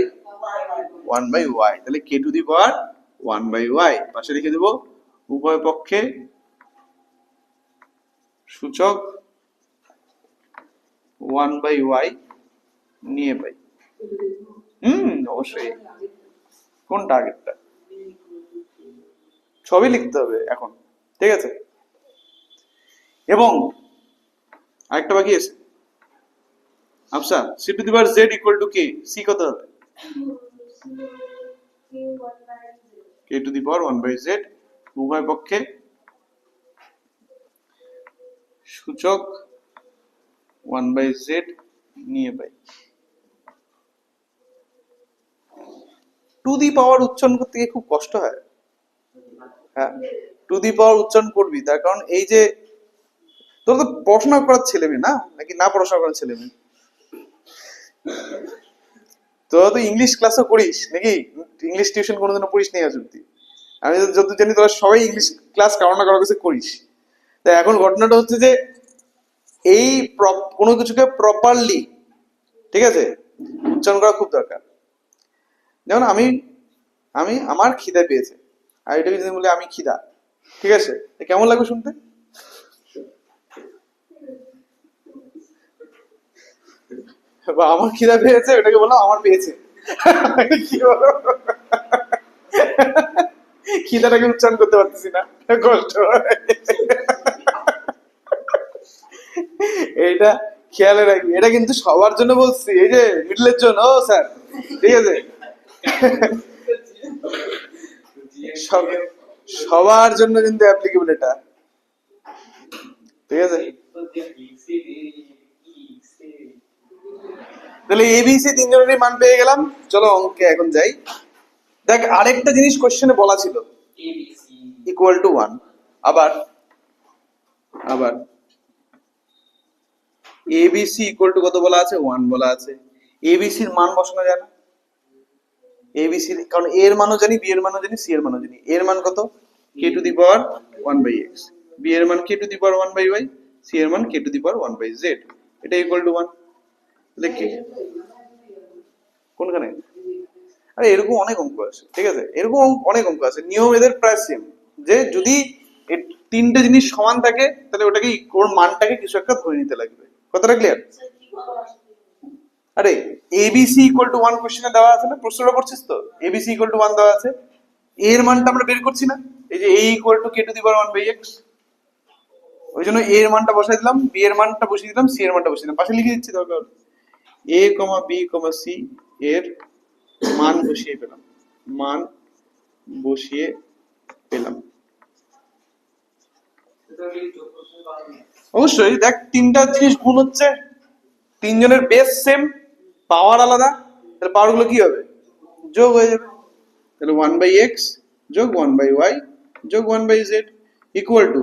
তাহলে k two the power 1/y পাশে লিখে দেব উভয় পক্ষে সূচক 1/y নিয়ে পাই। অবশ্যই। কোনটা আগেরটা? সবই লিখতে হবে এখন। ঠিক আছে, এবং আরেকটা বাকি আছে আচ্ছা, c two the power z equal to k, c কত হবে? k two the power 1/z উভয় পক্ষে সূচক 1/z নিয়ে পাই। টু দি পাওয়ার উচ্চারণ করতে গিয়ে খুব কষ্ট হয়। হ্যাঁ, টু দি পাওয়ার উচ্চারণ করবি, তার কারণ এই যে তোর তো পড়াশোনা করার ছেলে মেয়ে না, নাকি না পড়াশোনা করার ছেলে মেয়ে? তোরা তো ইংলিশ ক্লাসও করিস নাকি? ইংলিশ টিউশন কোনোদিনও পড়িস নি আজ অব্দি? আমি যত জানি তোরা সবাই ইংলিশ ক্লাস কারো না কারো কাছে করিস। তাই এখন ঘটনাটা হচ্ছে যে এই কোনো কিছুকে প্রপারলি, ঠিক আছে, উচ্চারণ করা খুব দরকার। যেমন আমি আমি আমার খিদে পেয়েছে, আর এটাকে যদি বলি আমি খিদা, ঠিক আছে, কেমন লাগবে শুনতে? বা আমার খিদা পেয়েছে, ওটাকে বললাম আমার পেয়েছে। কি বলো, খিদাটাকে উচ্চারণ করতে পারতেছি না, কষ্ট হয়। এইটা খেয়ালে রাখবি, এটা কিন্তু সবার জন্য বলছি, এই যে মিডলের জন্য। ও স্যার, ঠিক আছে, সবার জন্য কিন্তু অ্যাপ্লিকেবল এটা। ঠিক আছে, তাহলে এবিসি তিনজনেরই মান পেয়ে গেলাম। চলো অঙ্কে এখন যাই। দেখ আরেকটা জিনিস কোশ্চেনে বলা ছিল ইকুয়াল টু 1। আবার আবার ABC ইকুয়াল টু কত বলা আছে 1 বলা আছে ABC এর মান বসানো যায় না ABC কারণ A এর মানও জানি B এর মানও জানি C এর মানও জানি A এর মান কত k two the power 1/x B এর মান k two the power 1/y C এর মান k two the power 1/z এটা ইকুয়াল টু 1 দেখি কোনখানে আরে এরকম অনেক অঙ্ক আছে ঠিক আছে এরকম অনেক অঙ্ক আছে নিয়ম এদের প্রায় সেম যে যদি তিনটে জিনিস সমান থাকে তাহলে ওটাকে ওর মানটাকে কিছু একটা ধরে নিতে লাগবে কথাটা ক্লিয়ার আরে ABC ইকুয়াল টু 1 কোশ্চেনে দেওয়া আছে না প্রশ্নটা করছিস তো ABC ইকুয়াল টু 1 দেওয়া আছে A এর মানটা আমরা বের করছি না এই যে A equal to k two the power 1/x ওই জন্য A এর মানটা বসাই দিলাম B এর মানটা বসিয়ে দিলাম C এর মানটা বসিয়ে দিলাম পাশে লিখে দিচ্ছি দরকার A, B, C এর মান বসিয়ে পেলাম মান বসিয়ে পেলাম অবশ্যই দেখ তিনটা জিনিস গুণ হচ্ছে তিনজনের বেস সেম পাওয়ার আলাদা তাহলে পাওয়ার গুলো কি হবে যোগ হয়ে যাবে তাহলে 1/x যোগ 1/y যোগ 1/z ইকুয়াল টু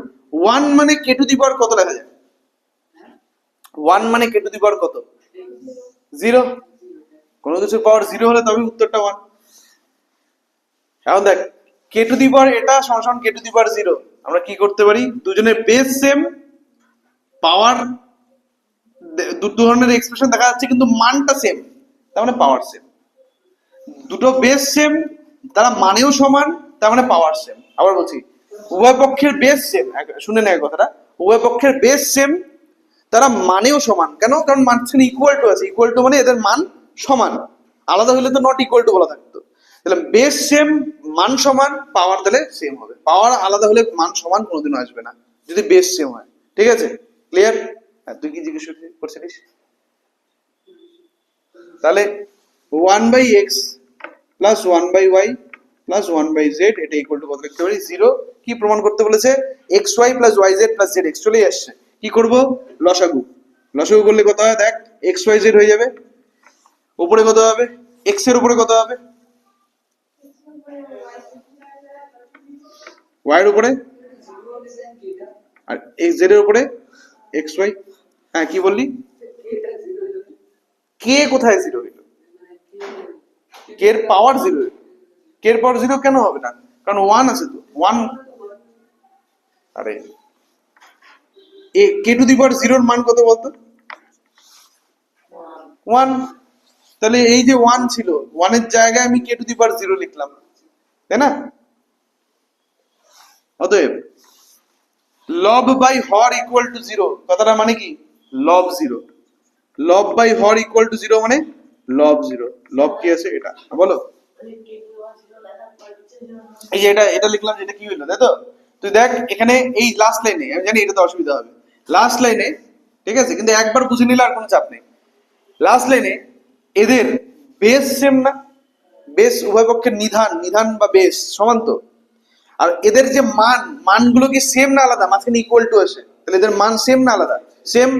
1 মানে k টু দি পাওয়ার কত লেখা যায় 1 মানে k টু দি পাওয়ার কত 0 কোনো কিছুর পাওয়ার 0 হলে তবে উত্তরটা 1 এখন দেখ k টু দি পাওয়ার এটা সমান k টু দি পাওয়ার 0 আমরা কি করতে পারি দুজনের বেস সেম পাওয়ার দু ধরনের এক্সপ্রেশন দেখা যাচ্ছে কিন্তু মানটা সেম তার মানে পাওয়ার সেম দুটো বেস সেম তারা মানেও সমান তার মানে পাওয়ার সেম আবার বলছি উভয় পক্ষের বেস সেম শুনে নেয় কথাটা উভয় পক্ষের বেস সেম তারা মানেও সমান কেন কারণ মাঝখানে ইকুয়াল টু আছে ইকুয়াল টু মানে এদের মান সমান আলাদা হলে তো নট ইকুয়াল টু বলা থাকতো তাহলে বেস সেম মান সমান পাওয়ার তাহলে সেম হবে পাওয়ার আলাদা হলে মান সমান কোনোদিনও আসবে না যদি বেস সেম হয় ঠিক আছে ক্লিয়ার তুই কি জিজ্ঞেস করছিলিস তাহলে 1/x plus 1/y plus 1/z এটা ইকুয়াল টু কত লিখতে পারি 0 কি প্রমাণ করতে বলেছে xy plus yz plus zx চলে আসছে কি করব লসাগু লসাগু করলে কত হয় দেখ xyz হয়ে যাবে উপরে কত হবে x এর উপরে কত হবে y এর উপরে আর z এর উপরে xy হ্যাঁ কি বললি k কোথায় 0 হইল k এর পাওয়ার 0 হইল k এর পাওয়ার 0 কেন হবে না কারণ 1 আছে তো 1 আরে এ k টু দি পাওয়ার 0 এর মান কত বলতো 1 তাহলে এই যে 1 ছিল 1 এর জায়গায় আমি k টু দি পাওয়ার 0 লিখলাম তাই না অতএব লব বাই হর ইকুয়াল টু 0 কথাটা মানে কি লব 0 লব বাই হর ইকুয়াল টু 0 মানে লব 0 লব কি আছে এটা বলো এই যে এটা লিখলাম এটা কি হলো তাই তো তুই দেখ এখানে এই লাস্ট লাইনে আমি জানি এটা তো অসুবিধা হবে লাস্ট লাইনে ঠিক আছে কিন্তু একবার বুঝে নিলে আর কোনো চাপ নেই লাস্ট লাইনে এদের বেস সেম না বেস উভয় পক্ষের নিধান বা বেস সমান তো আর এদের যে মানগুলো কি সেম না আলাদা মাঝখানে ইকুয়াল টু আছে তাহলে এদের মান সেম না আলাদা সেম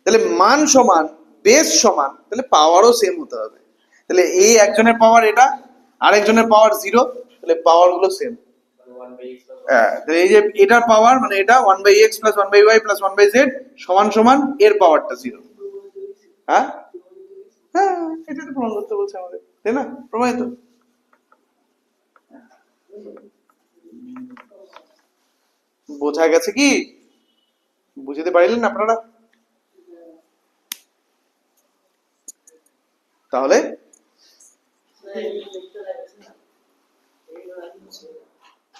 তাহলে মান সমান বেস সমান তাহলে পাওয়ারও সেম হতে হবে তাহলে এই একজনের পাওয়ার এটা আরেকজনের পাওয়ার 0 তাহলে পাওয়ার গুলো সেম হ্যাঁ তাহলে এই যে এটার পাওয়ার মানে এটা 1/x plus 1/y plus 1/z সমান সমান এর পাওয়ারটা 0 হ্যাঁ হ্যাঁ এটা তো প্রমাণ করতে বলছে আমাদের তাই না প্রমাণিত বোঝা গেছে কি বুঝতে পারলেন আপনারা তাহলে